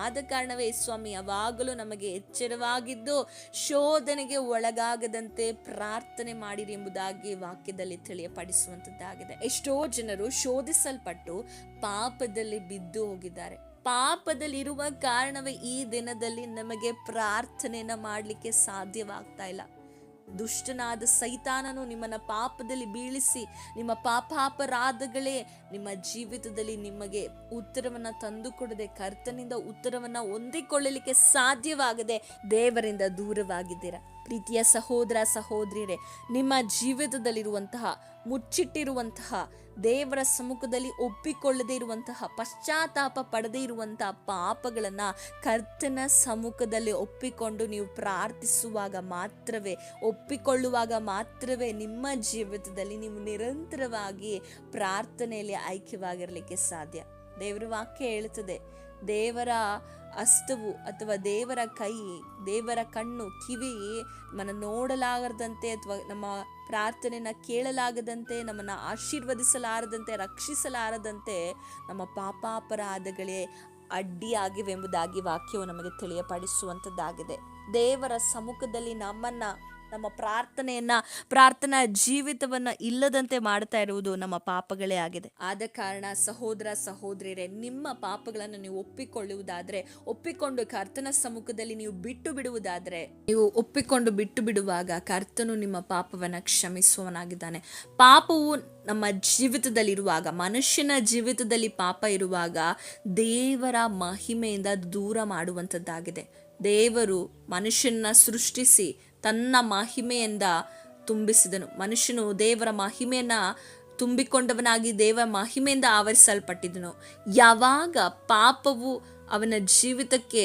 ಆದ ಕಾರಣವೇ ಸ್ವಾಮಿ ಯಾವಾಗಲೂ ನಮಗೆ ಎಚ್ಚರವಾಗಿದ್ದು ಶೋಧನೆಗೆ ಒಳಗಾಗದಂತೆ ಪ್ರಾರ್ಥನೆ ಮಾಡಿರಿ ಎಂಬುದಾಗಿ ವಾಕ್ಯದಲ್ಲಿ ತಿಳಿಯಪಡಿಸುವಂತದ್ದಾಗಿದೆ. ಎಷ್ಟೋ ಜನರು ಶೋಧಿಸಲ್ಪಟ್ಟು ಪಾಪದಲ್ಲಿ ಬಿದ್ದು ಹೋಗಿದ್ದಾರೆ. ಪಾಪದಲ್ಲಿರುವ ಕಾರಣವೇ ಈ ದಿನದಲ್ಲಿ ನಮಗೆ ಪ್ರಾರ್ಥನೆಯನ್ನ ಮಾಡಲಿಕ್ಕೆ ಸಾಧ್ಯವಾಗ್ತಾ ಇಲ್ಲ. ದುಷ್ಟನಾದ ಸೈತಾನನು ನಿಮ್ಮನ್ನ ಪಾಪದಲ್ಲಿ ಬೀಳಿಸಿ, ನಿಮ್ಮ ಪಾಪಾಪರಾಧಗಳೇ ನಿಮ್ಮ ಜೀವಿತದಲ್ಲಿ ನಿಮಗೆ ಉತ್ತರವನ್ನ ತಂದುಕೊಡದೆ, ಕರ್ತನಿಂದ ಉತ್ತರವನ್ನ ಹೊಂದಿಕೊಳ್ಳಲಿಕ್ಕೆ ಸಾಧ್ಯವಾಗದೆ ದೇವರಿಂದ ದೂರವಾಗಿದ್ದೀರಾ. ಪ್ರೀತಿಯ ಸಹೋದರ ಸಹೋದರಿಯರೇ, ನಿಮ್ಮ ಜೀವಿತದಲ್ಲಿರುವಂತಹ ಮುಚ್ಚಿಟ್ಟಿರುವಂತಹ, ದೇವರ ಸಮ್ಮುಖದಲ್ಲಿ ಒಪ್ಪಿಕೊಳ್ಳದೇ ಇರುವಂತಹ, ಪಶ್ಚಾತ್ತಾಪ ಪಡದೇ ಇರುವಂತಹ ಪಾಪಗಳನ್ನ ಕರ್ತನ ಸಮ್ಮುಖದಲ್ಲಿ ಒಪ್ಪಿಕೊಂಡು ನೀವು ಪ್ರಾರ್ಥಿಸುವಾಗ ಒಪ್ಪಿಕೊಳ್ಳುವಾಗ ಮಾತ್ರವೇ ನಿಮ್ಮ ಜೀವಿತದಲ್ಲಿ ನೀವು ನಿರಂತರವಾಗಿ ಪ್ರಾರ್ಥನೆಯಲ್ಲಿ ಐಕ್ಯವಾಗಿರಲಿಕ್ಕೆ ಸಾಧ್ಯ. ದೇವರ ವಾಕ್ಯ ಹೇಳುತ್ತದೆ, ದೇವರ ಹಸ್ತವು ಅಥವಾ ದೇವರ ಕೈ, ದೇವರ ಕಣ್ಣು, ಕಿವಿ ನಮ್ಮನ್ನು ನೋಡಲಾಗದಂತೆ ಅಥವಾ ನಮ್ಮ ಪ್ರಾರ್ಥನೆಯನ್ನ ಕೇಳಲಾಗದಂತೆ, ನಮ್ಮನ್ನ ಆಶೀರ್ವದಿಸಲಾರದಂತೆ, ರಕ್ಷಿಸಲಾರದಂತೆ ನಮ್ಮ ಪಾಪಾಪರಾಧಗಳೇ ಅಡ್ಡಿಯಾಗಿವೆ ಎಂಬುದಾಗಿ ವಾಕ್ಯವು ನಮಗೆ ತಿಳಿಯಪಡಿಸುವಂಥದ್ದಾಗಿದೆ. ದೇವರ ಸಮ್ಮುಖದಲ್ಲಿ ನಮ್ಮನ್ನ ನಮ್ಮ ಪ್ರಾರ್ಥನಾ ಜೀವಿತವನ್ನ ಇಲ್ಲದಂತೆ ಮಾಡ್ತಾ ಇರುವುದು ನಮ್ಮ ಪಾಪಗಳೇ ಆಗಿದೆ. ಆದ ಕಾರಣ ಸಹೋದರ ಸಹೋದರಿಯರೇ, ನಿಮ್ಮ ಪಾಪಗಳನ್ನು ನೀವು ಒಪ್ಪಿಕೊಂಡು ಕರ್ತನ ಸಮ್ಮುಖದಲ್ಲಿ ನೀವು ಬಿಟ್ಟು ಬಿಡುವುದಾದ್ರೆ, ನೀವು ಒಪ್ಪಿಕೊಂಡು ಬಿಟ್ಟು ಬಿಡುವಾಗ ಕರ್ತನು ನಿಮ್ಮ ಪಾಪವನ್ನ ಕ್ಷಮಿಸುವವನಾಗಿದ್ದಾನೆ. ಪಾಪವು ನಮ್ಮ ಜೀವಿತದಲ್ಲಿರುವಾಗ, ಮನುಷ್ಯನ ಜೀವಿತದಲ್ಲಿ ಪಾಪ ಇರುವಾಗ ದೇವರ ಮಹಿಮೆಯಿಂದ ದೂರ ಮಾಡುವಂಥದ್ದಾಗಿದೆ. ದೇವರು ಮನುಷ್ಯನ ಸೃಷ್ಟಿಸಿ ತನ್ನ ಮಹಿಮೆಯಿಂದ ತುಂಬಿಸಿದನು. ಮನುಷ್ಯನು ದೇವರ ಮಹಿಮೆಯನ್ನ ತುಂಬಿಕೊಂಡವನಾಗಿ ದೇವರ ಮಹಿಮೆಯಿಂದ ಆವರಿಸಲ್ಪಟ್ಟಿದ್ದನು. ಯಾವಾಗ ಪಾಪವು ಅವನ ಜೀವಿತಕ್ಕೆ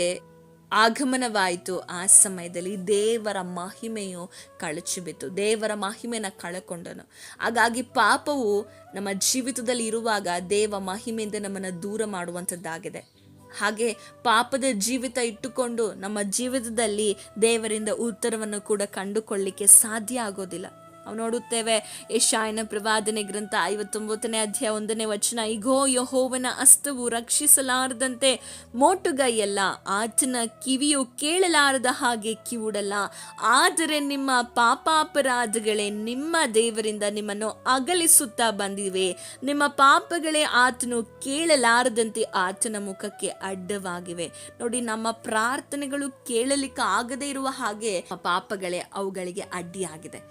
ಆಗಮನವಾಯಿತು, ಆ ಸಮಯದಲ್ಲಿ ದೇವರ ಮಹಿಮೆಯು ಕಳಚಿಬಿತ್ತು, ದೇವರ ಮಹಿಮೆಯನ್ನು ಕಳಕೊಂಡನು. ಹಾಗಾಗಿ ಪಾಪವು ನಮ್ಮ ಜೀವಿತದಲ್ಲಿ ಇರುವಾಗ ದೇವ ಮಹಿಮೆಯಿಂದ ನಮ್ಮನ್ನು ದೂರ ಮಾಡುವಂಥದ್ದಾಗಿದೆ. ಹಾಗೆ ಪಾಪದ ಜೀವಿತ ಇಟ್ಟುಕೊಂಡು ನಮ್ಮ ಜೀವಿತದಲ್ಲಿ ದೇವರಿಂದ ಉತ್ತರವನ್ನು ಕೂಡ ಕಂಡುಕೊಳ್ಳಲಿಕ್ಕೆ ಸಾಧ್ಯ ಆಗೋದಿಲ್ಲ. ನಾವು ನೋಡುತ್ತೇವೆ ಯೆಶಾಯನ ಪ್ರವಾದನೆ ಗ್ರಂಥ 59ನೇ ಅಧ್ಯಾಯ 1ನೇ ವಚನ, ಇಗೋ ಯೆಹೋವನ ಹಸ್ತವು ರಕ್ಷಿಸಲಾರದಂತೆ ಮೋಟುಗೈಯಲ್ಲ, ಆತನ ಕಿವಿಯು ಕೇಳಲಾರದ ಹಾಗೆ ಕಿವುಡಲ್ಲ. ಆದರೆ ನಿಮ್ಮ ಪಾಪಾಪರಾಧಗಳೇ ನಿಮ್ಮ ದೇವರಿಂದ ನಿಮ್ಮನ್ನು ಅಗಲಿಸುತ್ತಾ ಬಂದಿವೆ. ನಿಮ್ಮ ಪಾಪಗಳೇ ಆತನು ಕೇಳಲಾರದಂತೆ ಆತನ ಮುಖಕ್ಕೆ ಅಡ್ಡವಾಗಿವೆ. ನೋಡಿ, ನಮ್ಮ ಪ್ರಾರ್ಥನೆಗಳು ಕೇಳಲಿಕ್ಕೆ ಆಗದೇ ಇರುವ ಹಾಗೆ ಪಾಪಗಳೇ ಅವುಗಳಿಗೆ ಅಡ್ಡಿಯಾಗಿದೆ.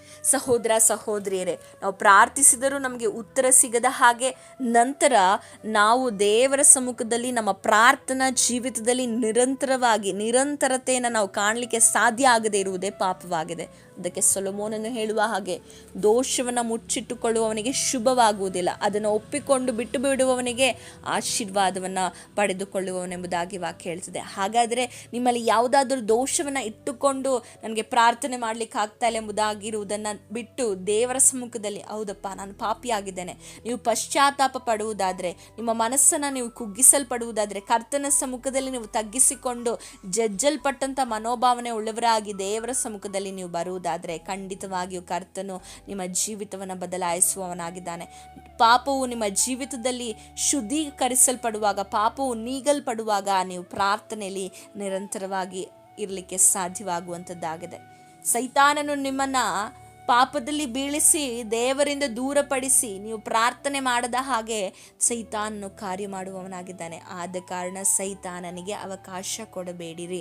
ಸಹೋದರಿಯರೇ, ನಾವು ಪ್ರಾರ್ಥಿಸಿದರೂ ನಮಗೆ ಉತ್ತರ ಸಿಗದ ಹಾಗೆ, ನಂತರ ನಾವು ದೇವರ ಸಮ್ಮುಖದಲ್ಲಿ ನಮ್ಮ ಪ್ರಾರ್ಥನಾ ಜೀವಿತದಲ್ಲಿ ನಿರಂತರತೆಯನ್ನು ನಾವು ಕಾಣಲಿಕ್ಕೆ ಸಾಧ್ಯ ಆಗದೇ ಇರುವುದೇ ಪಾಪವಾಗಿದೆ. ಅದಕ್ಕೆ ಸೊಲೊಮೋನನು ಹೇಳುವ ಹಾಗೆ, ದೋಷವನ್ನು ಮುಚ್ಚಿಟ್ಟುಕೊಳ್ಳುವವನಿಗೆ ಶುಭವಾಗುವುದಿಲ್ಲ, ಅದನ್ನು ಒಪ್ಪಿಕೊಂಡು ಬಿಟ್ಟು ಬಿಡುವವನಿಗೆ ಆಶೀರ್ವಾದವನ್ನು ಪಡೆದುಕೊಳ್ಳುವವನೆಂಬುದಾಗಿ ವಾಕ್ಯ ಹೇಳ್ತಿದೆ. ಹಾಗಾದರೆ ನಿಮ್ಮಲ್ಲಿ ಯಾವುದಾದ್ರೂ ದೋಷವನ್ನು ಇಟ್ಟುಕೊಂಡು ನನಗೆ ಪ್ರಾರ್ಥನೆ ಮಾಡಲಿಕ್ಕೆ ಆಗ್ತಾ ಇಲ್ಲ ಎಂಬುದಾಗಿರುವುದನ್ನು ಬಿಟ್ಟು ದೇವರ ಸಮ್ಮುಖದಲ್ಲಿ, ಹೌದಪ್ಪ ನಾನು ಪಾಪಿಯಾಗಿದ್ದೇನೆ, ನೀವು ಪಶ್ಚಾತ್ತಾಪ ಪಡುವುದಾದರೆ, ನಿಮ್ಮ ಮನಸ್ಸನ್ನು ನೀವು ಕುಗ್ಗಿಸಲ್ಪಡುವುದಾದರೆ, ಕರ್ತನ ಸಮ್ಮುಖದಲ್ಲಿ ನೀವು ತಗ್ಗಿಸಿಕೊಂಡು ಜಜ್ಜಲ್ಪಟ್ಟಂಥ ಮನೋಭಾವನೆ ಉಳ್ಳವರಾಗಿ ದೇವರ ಸಮ್ಮುಖದಲ್ಲಿ ನೀವು ಬರುವುದಾದರೆ, ಖಂಡಿತವಾಗಿಯೂ ಕರ್ತನು ನಿಮ್ಮ ಜೀವಿತವನ್ನು ಬದಲಾಯಿಸುವವನಾಗಿದ್ದಾನೆ. ಪಾಪವು ನಿಮ್ಮ ಜೀವಿತದಲ್ಲಿ ಶುದ್ಧೀಕರಿಸಲ್ಪಡುವಾಗ, ಪಾಪವು ನೀಗಲ್ಪಡುವಾಗ ನೀವು ಪ್ರಾರ್ಥನೆಯಲ್ಲಿ ನಿರಂತರವಾಗಿ ಇರಲಿಕ್ಕೆ ಸಾಧ್ಯವಾಗುವಂಥದ್ದಾಗಿದೆ. ಸೈತಾನನು ನಿಮ್ಮನ್ನ ಪಾಪದಲ್ಲಿ ಬೀಳಿಸಿ ದೇವರಿಂದ ದೂರಪಡಿಸಿ ನೀವು ಪ್ರಾರ್ಥನೆ ಮಾಡದ ಹಾಗೆ ಸೈತಾನನು ಕಾರ್ಯ ಮಾಡುವವನಾಗಿದ್ದಾನೆ. ಆದ ಕಾರಣ ಸೈತಾನನಿಗೆ ಅವಕಾಶ ಕೊಡಬೇಡಿರಿ,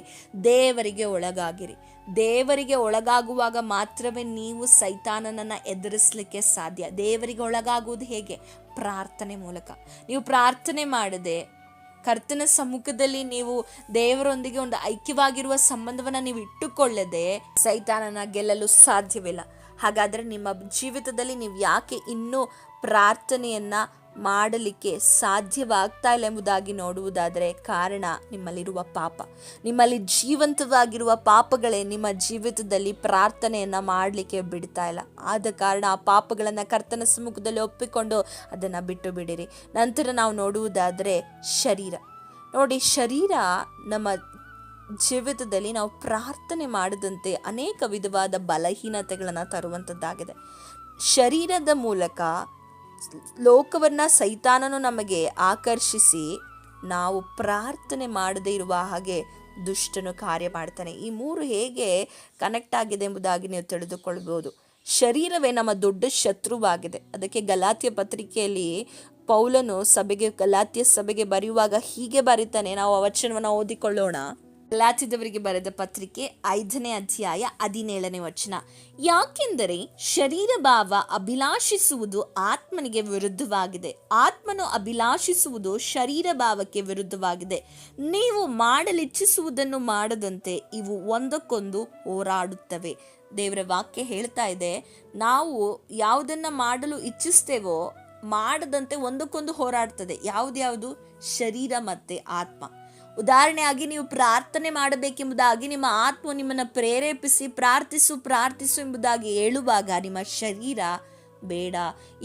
ದೇವರಿಗೆ ಒಳಗಾಗಿರಿ. ದೇವರಿಗೆ ಒಳಗಾಗುವಾಗ ಮಾತ್ರವೇ ನೀವು ಸೈತಾನನನ್ನು ಎದುರಿಸಲಿಕ್ಕೆ ಸಾಧ್ಯ. ದೇವರಿಗೆ ಒಳಗಾಗುವುದು ಹೇಗೆ? ಪ್ರಾರ್ಥನೆ ಮೂಲಕ. ನೀವು ಪ್ರಾರ್ಥನೆ ಮಾಡದೆ ಕರ್ತನ ಸಮ್ಮುಖದಲ್ಲಿ ನೀವು ದೇವರೊಂದಿಗೆ ಒಂದು ಐಕ್ಯವಾಗಿರುವ ಸಂಬಂಧವನ್ನು ನೀವು ಇಟ್ಟುಕೊಳ್ಳದೆ ಸೈತಾನನ ಗೆಲ್ಲಲು ಸಾಧ್ಯವಿಲ್ಲ. ಹಾಗಾದರೆ ನಿಮ್ಮ ಜೀವಿತದಲ್ಲಿ ನೀವು ಯಾಕೆ ಇನ್ನೂ ಪ್ರಾರ್ಥನೆಯನ್ನು ಮಾಡಲಿಕ್ಕೆ ಸಾಧ್ಯವಾಗ್ತಾ ಇಲ್ಲ ಎಂಬುದಾಗಿ ನೋಡುವುದಾದರೆ, ಕಾರಣ ನಿಮ್ಮಲ್ಲಿರುವ ಪಾಪ. ನಿಮ್ಮಲ್ಲಿ ಜೀವಂತವಾಗಿರುವ ಪಾಪಗಳೇ ನಿಮ್ಮ ಜೀವಿತದಲ್ಲಿ ಪ್ರಾರ್ಥನೆಯನ್ನು ಮಾಡಲಿಕ್ಕೆ ಬಿಡ್ತಾ ಇಲ್ಲ. ಆದ ಕಾರಣ ಆ ಪಾಪಗಳನ್ನು ಕರ್ತನ ಸಮ್ಮುಖದಲ್ಲಿ ಒಪ್ಪಿಕೊಂಡು ಅದನ್ನು ಬಿಟ್ಟು ಬಿಡಿರಿ. ನಂತರ ನಾವು ನೋಡುವುದಾದರೆ ಶರೀರ ನಮ್ಮ ಜೀವಿತದಲ್ಲಿ ನಾವು ಪ್ರಾರ್ಥನೆ ಮಾಡದಂತೆ ಅನೇಕ ವಿಧವಾದ ಬಲಹೀನತೆಗಳನ್ನು ತರುವಂಥದ್ದಾಗಿದೆ. ಶರೀರದ ಮೂಲಕ ಲೋಕವನ್ನು ಸೈತಾನನು ನಮಗೆ ಆಕರ್ಷಿಸಿ ನಾವು ಪ್ರಾರ್ಥನೆ ಮಾಡದೇ ಇರುವ ಹಾಗೆ ದುಷ್ಟನು ಕಾರ್ಯ ಮಾಡ್ತಾನೆ. ಈ ಮೂರು ಹೇಗೆ ಕನೆಕ್ಟ್ ಆಗಿದೆ ಎಂಬುದಾಗಿ ನೀವು ತಿಳಿದುಕೊಳ್ಬೋದು. ಶರೀರವೇ ನಮ್ಮ ದೊಡ್ಡ ಶತ್ರುವಾಗಿದೆ. ಅದಕ್ಕೆ ಗಲಾತ್ಯ ಪತ್ರಿಕೆಯಲ್ಲಿ ಪೌಲನು ಗಲಾತ್ಯ ಸಭೆಗೆ ಬರೆಯುವಾಗ ಹೀಗೆ ಬರೀತಾನೆ. ನಾವು ಆ ವಚನವನ್ನು ಓದಿಕೊಳ್ಳೋಣ. ಗಲಾತ್ಯದವರಿಗೆ ಬರೆದ ಪತ್ರಿಕೆ 5ನೇ ಅಧ್ಯಾಯ 17ನೇ ವಚನ. ಯಾಕೆಂದರೆ ಶರೀರ ಭಾವ ಅಭಿಲಾಷಿಸುವುದು ಆತ್ಮನಿಗೆ ವಿರುದ್ಧವಾಗಿದೆ, ಆತ್ಮನು ಅಭಿಲಾಷಿಸುವುದು ಶರೀರ ಭಾವಕ್ಕೆ ವಿರುದ್ಧವಾಗಿದೆ. ನೀವು ಮಾಡಲಿಚ್ಛಿಸುವುದನ್ನು ಮಾಡದಂತೆ ಇವು ಒಂದಕ್ಕೊಂದು ಹೋರಾಡುತ್ತವೆ. ದೇವರ ವಾಕ್ಯ ಹೇಳ್ತಾ ಇದೆ, ನಾವು ಯಾವುದನ್ನ ಮಾಡಲು ಇಚ್ಛಿಸ್ತೇವೋ ಮಾಡದಂತೆ ಒಂದಕ್ಕೊಂದು ಹೋರಾಡ್ತದೆ. ಯಾವುದು? ಶರೀರ ಮತ್ತೆ ಆತ್ಮ. ಉದಾಹರಣೆಯಾಗಿ ನೀವು ಪ್ರಾರ್ಥನೆ ಮಾಡಬೇಕೆಂಬುದಾಗಿ ನಿಮ್ಮ ಆತ್ಮ ನಿಮ್ಮನ್ನು ಪ್ರೇರೇಪಿಸಿ ಪ್ರಾರ್ಥಿಸು ಎಂಬುದಾಗಿ ಹೇಳುವಾಗ ನಿಮ್ಮ ಶರೀರ ಬೇಡ,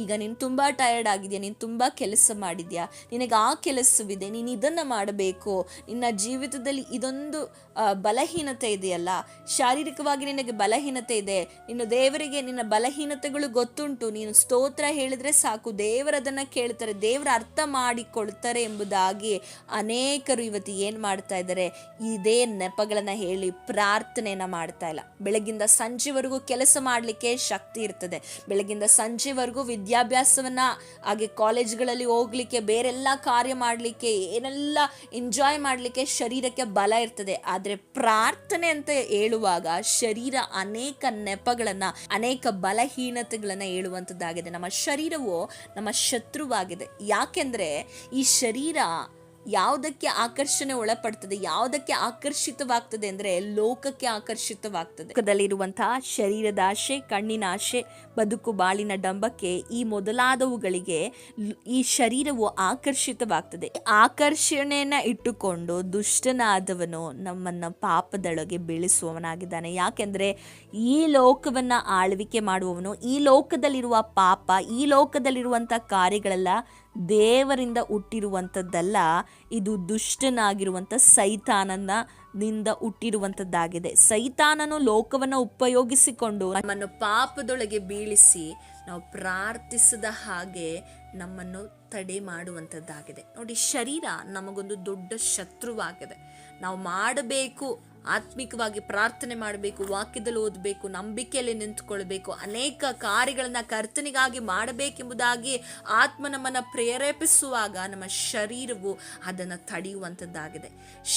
ಈಗ ನೀನು ತುಂಬ ಟಯರ್ಡ್ ಆಗಿದೆಯಾ, ನೀನು ತುಂಬ ಕೆಲಸ ಮಾಡಿದ್ಯಾ, ನಿನಗೆ ಆ ಕೆಲಸವಿದೆ, ನೀನು ಇದನ್ನು ಮಾಡಬೇಕು, ನಿನ್ನ ಜೀವಿತದಲ್ಲಿ ಇದೊಂದು ಬಲಹೀನತೆ ಇದೆಯಲ್ಲ, ಶಾರೀರಿಕವಾಗಿ ನಿನಗೆ ಬಲಹೀನತೆ ಇದೆ, ನೀನು ದೇವರಿಗೆ ನಿನ್ನ ಬಲಹೀನತೆಗಳು ಗೊತ್ತುಂಟು, ನೀನು ಸ್ತೋತ್ರ ಹೇಳಿದ್ರೆ ಸಾಕು, ದೇವರದನ್ನು ಕೇಳ್ತಾರೆ, ದೇವರ ಅರ್ಥ ಮಾಡಿಕೊಳ್ತಾರೆ ಎಂಬುದಾಗಿ ಅನೇಕರು ಇವತ್ತು ಏನು ಮಾಡ್ತಾ ಇದ್ದಾರೆ, ಇದೇ ನೆಪಗಳನ್ನು ಹೇಳಿ ಪ್ರಾರ್ಥನೆಯನ್ನು ಮಾಡ್ತಾ ಇಲ್ಲ. ಬೆಳಗಿಂದ ಸಂಜೆವರೆಗೂ ಕೆಲಸ ಮಾಡಲಿಕ್ಕೆ ಶಕ್ತಿ ಇರ್ತದೆ, ಬೆಳಗಿಂದ ಸಂಜೆವರೆಗೂ ವಿದ್ಯಾಭ್ಯಾಸವನ್ನು ಹಾಗೆ ಕಾಲೇಜ್ಗಳಲ್ಲಿ ಹೋಗ್ಲಿಕ್ಕೆ, ಬೇರೆಲ್ಲ ಕಾರ್ಯ ಮಾಡಲಿಕ್ಕೆ, ಏನೆಲ್ಲ ಎಂಜಾಯ್ ಮಾಡಲಿಕ್ಕೆ ಶರೀರಕ್ಕೆ ಬಲ ಇರ್ತದೆ. ಆದರೆ ಪ್ರಾರ್ಥನೆ ಅಂತ ಹೇಳುವಾಗ ಶರೀರ ಅನೇಕ ನೆಪಗಳನ್ನು, ಅನೇಕ ಬಲಹೀನತೆಗಳನ್ನು ಹೇಳುವಂಥದ್ದಾಗಿದೆ. ನಮ್ಮ ಶರೀರವು ನಮ್ಮ ಶತ್ರುವಾಗಿದೆ. ಯಾಕೆಂದರೆ ಈ ಶರೀರ ಯಾವುದಕ್ಕೆ ಆಕರ್ಷಣೆ ಒಳಪಡ್ತದೆ, ಯಾವುದಕ್ಕೆ ಆಕರ್ಷಿತವಾಗ್ತದೆ ಅಂದರೆ ಲೋಕಕ್ಕೆ ಆಕರ್ಷಿತವಾಗ್ತದೆ. ಲೋಕದಲ್ಲಿರುವಂತಹ ಶರೀರದ ಆಶೆ, ಕಣ್ಣಿನ ಆಶೆ, ಬದುಕು ಬಾಳಿನ ಡಂಬಕ್ಕೆ, ಈ ಮೊದಲಾದವುಗಳಿಗೆ ಈ ಶರೀರವು ಆಕರ್ಷಿತವಾಗ್ತದೆ. ಆಕರ್ಷಣೆಯನ್ನು ಇಟ್ಟುಕೊಂಡು ದುಷ್ಟನಾದವನು ನಮ್ಮನ್ನು ಪಾಪದೊಳಗೆ ಬೀಳಿಸುವವನಾಗಿದ್ದಾನೆ. ಯಾಕೆಂದರೆ ಈ ಲೋಕವನ್ನು ಆಳ್ವಿಕೆ ಮಾಡುವವನು, ಈ ಲೋಕದಲ್ಲಿರುವ ಪಾಪ, ಈ ಲೋಕದಲ್ಲಿರುವಂಥ ಕಾರ್ಯಗಳೆಲ್ಲ ದೇವರಿಂದ ಹುಟ್ಟಿರುವಂಥದ್ದಲ್ಲ, ಇದು ದುಷ್ಟನಾಗಿರುವಂಥ ಸೈತಾನನಿಂದ ಹುಟ್ಟಿರುವಂಥದ್ದಾಗಿದೆ. ಸೈತಾನನು ಲೋಕವನ್ನು ಉಪಯೋಗಿಸಿಕೊಂಡು ನಮ್ಮನ್ನು ಪಾಪದೊಳಗೆ ಬೀಳಿಸಿ ನಾವು ಪ್ರಾರ್ಥಿಸದ ಹಾಗೆ ನಮ್ಮನ್ನು ತಡೆ ಮಾಡುವಂಥದ್ದಾಗಿದೆ. ನೋಡಿ, ಶರೀರ ನಮಗೊಂದು ದೊಡ್ಡ ಶತ್ರುವಾಗಿದೆ. ನಾವು ಮಾಡಬೇಕು, ಆತ್ಮಿಕವಾಗಿ ಪ್ರಾರ್ಥನೆ ಮಾಡಬೇಕು, ವಾಕ್ಯದಲ್ಲಿ ಓದಬೇಕು, ನಂಬಿಕೆಯಲ್ಲಿ ನಿಂತುಕೊಳ್ಬೇಕು, ಅನೇಕ ಕಾರ್ಯಗಳನ್ನ ಕರ್ತನಿಗಾಗಿ ಮಾಡಬೇಕೆಂಬುದಾಗಿ ಆತ್ಮ ನಮ್ಮನ್ನು ಪ್ರೇರೇಪಿಸುವಾಗ ನಮ್ಮ ಶರೀರವು ಅದನ್ನು ತಡೆಯುವಂಥದ್ದಾಗಿದೆ.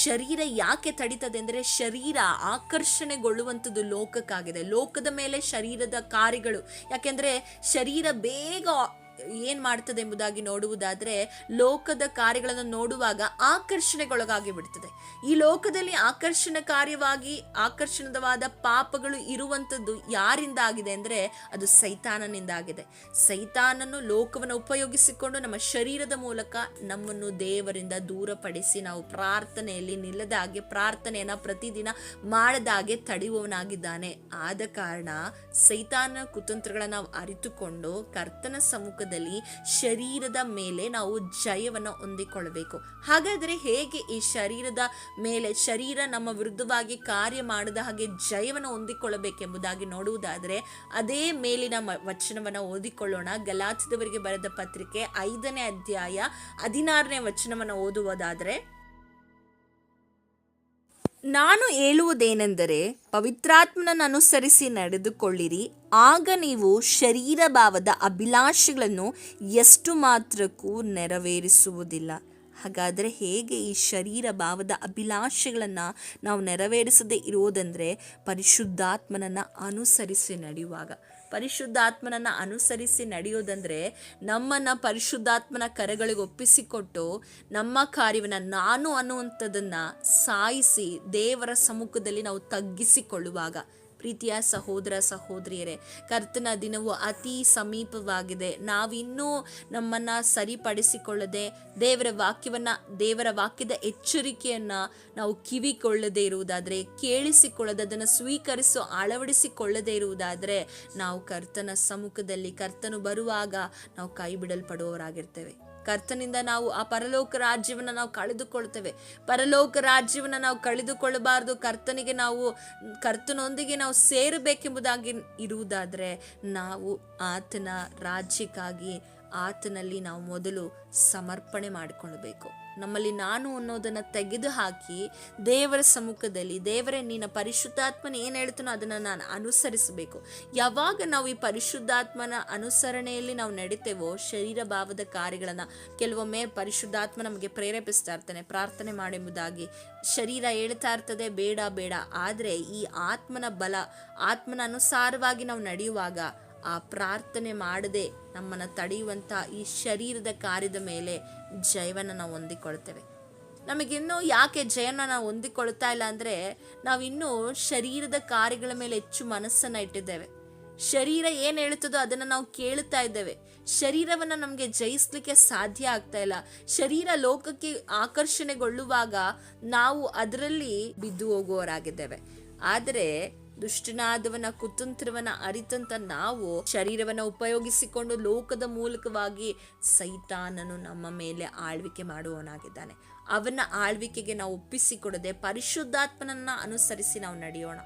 ಶರೀರ ಯಾಕೆ ತಡೀತದೆ ಅಂದರೆ ಶರೀರ ಆಕರ್ಷಣೆಗೊಳ್ಳುವಂಥದ್ದು ಲೋಕಕ್ಕಾಗಿದೆ, ಲೋಕದ ಮೇಲೆ ಶರೀರದ ಕಾರ್ಯಗಳು. ಯಾಕೆಂದರೆ ಶರೀರ ಬೇಗ ಏನು ಮಾಡ್ತದೆ ಎಂಬುದಾಗಿ ನೋಡುವುದಾದರೆ ಲೋಕದ ಕಾರ್ಯಗಳನ್ನು ನೋಡುವಾಗ ಆಕರ್ಷಣೆಗೊಳಗಾಗಿ ಬಿಡ್ತದೆ. ಈ ಲೋಕದಲ್ಲಿ ಆಕರ್ಷಣಕಾರಿಯಾಗಿ ಆಕರ್ಷಣವಾದ ಪಾಪಗಳು ಇರುವಂಥದ್ದು ಯಾರಿಂದ ಆಗಿದೆ ಅಂದರೆ ಅದು ಸೈತಾನನಿಂದ ಆಗಿದೆ. ಸೈತಾನನು ಲೋಕವನ್ನು ಉಪಯೋಗಿಸಿಕೊಂಡು ನಮ್ಮ ಶರೀರದ ಮೂಲಕ ನಮ್ಮನ್ನು ದೇವರಿಂದ ದೂರಪಡಿಸಿ ನಾವು ಪ್ರಾರ್ಥನೆಯಲ್ಲಿ ನಿಲ್ಲದ ಹಾಗೆ, ಪ್ರಾರ್ಥನೆಯನ್ನು ಪ್ರತಿದಿನ ಮಾಡದ ಹಾಗೆ ತಡೆಯುವವನಾಗಿದ್ದಾನೆ. ಆದ ಕಾರಣ ಸೈತಾನ ಕುತಂತ್ರಗಳನ್ನು ನಾವು ಅರಿತುಕೊಂಡು ಕರ್ತನ ಸಮ್ಮುಖ ಶರೀರದ ಮೇಲೆ ನಾವು ಜಯವನ್ನು ಹೊಂದಿಕೊಳ್ಳಬೇಕು. ಹಾಗಾದರೆ ಹೇಗೆ ಈ ಶರೀರದ ಮೇಲೆ, ಶರೀರ ನಮ್ಮ ವಿರುದ್ಧವಾಗಿ ಕಾರ್ಯ ಮಾಡದ ಹಾಗೆ ಜಯವನ್ನು ಹೊಂದಿಕೊಳ್ಳಬೇಕೆಂಬುದಾಗಿ ನೋಡುವುದಾದರೆ ಅದೇ ಮೇಲಿನ ವಚನವನ್ನು ಓದಿಕೊಳ್ಳೋಣ. ಗಲಾತ್ಯದವರಿಗೆ ಬರೆದ ಪತ್ರಿಕೆ 5ನೇ ಅಧ್ಯಾಯ 16ನೇ ವಚನವನ್ನು ಓದುವುದಾದರೆ, ನಾನು ಹೇಳುವುದೇನೆಂದರೆ ಪವಿತ್ರಾತ್ಮನನ್ನು ಅನುಸರಿಸಿ ನಡೆದುಕೊಳ್ಳಿರಿ, ಆಗ ನೀವು ಶರೀರ ಭಾವದ ಅಭಿಲಾಷೆಗಳನ್ನು ಎಷ್ಟು ಮಾತ್ರಕ್ಕೂ ನೆರವೇರಿಸುವುದಿಲ್ಲ. ಹಾಗಾದರೆ ಹೇಗೆ ಈ ಶರೀರ ಭಾವದ ಅಭಿಲಾಷೆಗಳನ್ನು ನಾವು ನೆರವೇರಿಸದೇ ಇರುವುದಂದರೆ ಪರಿಶುದ್ಧಾತ್ಮನನ್ನು ಅನುಸರಿಸಿ ನಡೆಯುವಾಗ. ಪರಿಶುದ್ಧಾತ್ಮನನ್ನು ಅನುಸರಿಸಿ ನಡೆಯೋದಂದರೆ ನಮ್ಮನ್ನು ಪರಿಶುದ್ಧಾತ್ಮನ ಕರೆಗಳಿಗೆ ಒಪ್ಪಿಸಿಕೊಟ್ಟು ನಮ್ಮ ಕಾರ್ಯವನ್ನು ನಾನು ಅನ್ನುವಂಥದ್ದನ್ನು ಸಾಯಿಸಿ ದೇವರ ಸಮ್ಮುಖದಲ್ಲಿ ನಾವು ತಗ್ಗಿಸಿಕೊಳ್ಳುವಾಗ. ಪ್ರೀತಿಯ ಸಹೋದರ ಸಹೋದರಿಯರೇ, ಕರ್ತನ ದಿನವು ಅತಿ ಸಮೀಪವಾಗಿದೆ. ನಾವಿನ್ನೂ ನಮ್ಮನ್ನು ಸರಿಪಡಿಸಿಕೊಳ್ಳದೆ ದೇವರ ವಾಕ್ಯದ ಎಚ್ಚರಿಕೆಯನ್ನು ನಾವು ಕಿವಿಕೊಳ್ಳದೆ ಇರುವುದಾದರೆ, ಕೇಳಿಸಿಕೊಳ್ಳದೆ ಅದನ್ನು ಸ್ವೀಕರಿಸೋ ಅಳವಡಿಸಿಕೊಳ್ಳದೆ ಇರುವುದಾದರೆ ನಾವು ಕರ್ತನ ಸಮ್ಮುಖದಲ್ಲಿ ಕರ್ತನು ಬರುವಾಗ ನಾವು ಕೈ ಬಿಡಲ್ಪಡುವವರಾಗಿರ್ತೇವೆ. ಕರ್ತನಿಂದ ನಾವು ಆ ಪರಲೋಕ ರಾಜ್ಯವನ್ನು ನಾವು ಕಳೆದುಕೊಳ್ತೇವೆ. ಪರಲೋಕ ರಾಜ್ಯವನ್ನು ನಾವು ಕಳೆದುಕೊಳ್ಳಬಾರದು. ಕರ್ತನೊಂದಿಗೆ ನಾವು ಸೇರಬೇಕೆಂಬುದಾಗಿ ಇರುವುದಾದರೆ ನಾವು ಆತನ ರಾಜ್ಯಕ್ಕಾಗಿ ಆತನಲ್ಲಿ ನಾವು ಮೊದಲು ಸಮರ್ಪಣೆ ಮಾಡಿಕೊಳ್ಳಬೇಕು. ನಮ್ಮಲ್ಲಿ ನಾನು ಅನ್ನೋದನ್ನು ತೆಗೆದು ಹಾಕಿ ದೇವರ ಸಮ್ಮುಖದಲ್ಲಿ, ದೇವರೇ ನಿನ್ನ ಪರಿಶುದ್ಧಾತ್ಮನ ಏನು ಹೇಳ್ತಾನೋ ಅದನ್ನು ನಾನು ಅನುಸರಿಸಬೇಕು. ಯಾವಾಗ ನಾವು ಈ ಪರಿಶುದ್ಧಾತ್ಮನ ಅನುಸರಣೆಯಲ್ಲಿ ನಾವು ನಡೀತೇವೋ ಶರೀರ ಭಾವದ ಕಾರ್ಯಗಳನ್ನು ಕೆಲವೊಮ್ಮೆ ಪರಿಶುದ್ಧಾತ್ಮ ನಮಗೆ ಪ್ರೇರೇಪಿಸ್ತಾ ಇರ್ತಾನೆ, ಪ್ರಾರ್ಥನೆ ಮಾಡೆಂಬುದಾಗಿ. ಶರೀರ ಹೇಳ್ತಾ ಇರ್ತದೆ ಬೇಡ ಬೇಡ, ಆದರೆ ಈ ಆತ್ಮನ ಅನುಸಾರವಾಗಿ ನಾವು ನಡೆಯುವಾಗ ಆ ಪ್ರಾರ್ಥನೆ ಮಾಡದೆ ನಮ್ಮನ್ನು ತಡೆಯುವಂಥ ಈ ಶರೀರದ ಕಾರ್ಯದ ಮೇಲೆ ಜಯವನ್ನು ನಾವು ಹೊಂದಿಕೊಳ್ತೇವೆ. ನಮಗಿನ್ನೂ ಯಾಕೆ ಜಯನ ನಾವು ಹೊಂದಿಕೊಳ್ತಾ ಇಲ್ಲ ಅಂದರೆ ನಾವಿನ್ನೂ ಶರೀರದ ಕಾರ್ಯಗಳ ಮೇಲೆ ಹೆಚ್ಚು ಮನಸ್ಸನ್ನು ಇಟ್ಟಿದ್ದೇವೆ. ಶರೀರ ಏನು ಹೇಳ್ತದೋ ಅದನ್ನು ನಾವು ಕೇಳ್ತಾ ಇದ್ದೇವೆ. ಶರೀರವನ್ನು ನಮಗೆ ಜಯಿಸ್ಲಿಕ್ಕೆ ಸಾಧ್ಯ ಆಗ್ತಾ ಇಲ್ಲ. ಶರೀರ ಲೋಕಕ್ಕೆ ಆಕರ್ಷಣೆಗೊಳ್ಳುವಾಗ ನಾವು ಅದರಲ್ಲಿ ಬಿದ್ದು ಹೋಗುವವರಾಗಿದ್ದೇವೆ. ಆದರೆ ದುಷ್ಟನಾದವನ ಕುತಂತ್ರವನ್ನ ಅರಿತಂತ ನಾವು ಶರೀರವನ್ನ ಉಪಯೋಗಿಸಿಕೊಂಡು ಲೋಕದ ಮೂಲಕವಾಗಿ ಸೈತಾನನು ನಮ್ಮ ಮೇಲೆ ಆಳ್ವಿಕೆ ಮಾಡುವವನಾಗಿದ್ದಾನೆ. ಅವನ ಆಳ್ವಿಕೆಗೆ ನಾವು ಒಪ್ಪಿಸಿಕೊಡದೆ ಪರಿಶುದ್ಧಾತ್ಮನನ್ನ ಅನುಸರಿಸಿ ನಾವು ನಡೆಯೋಣ.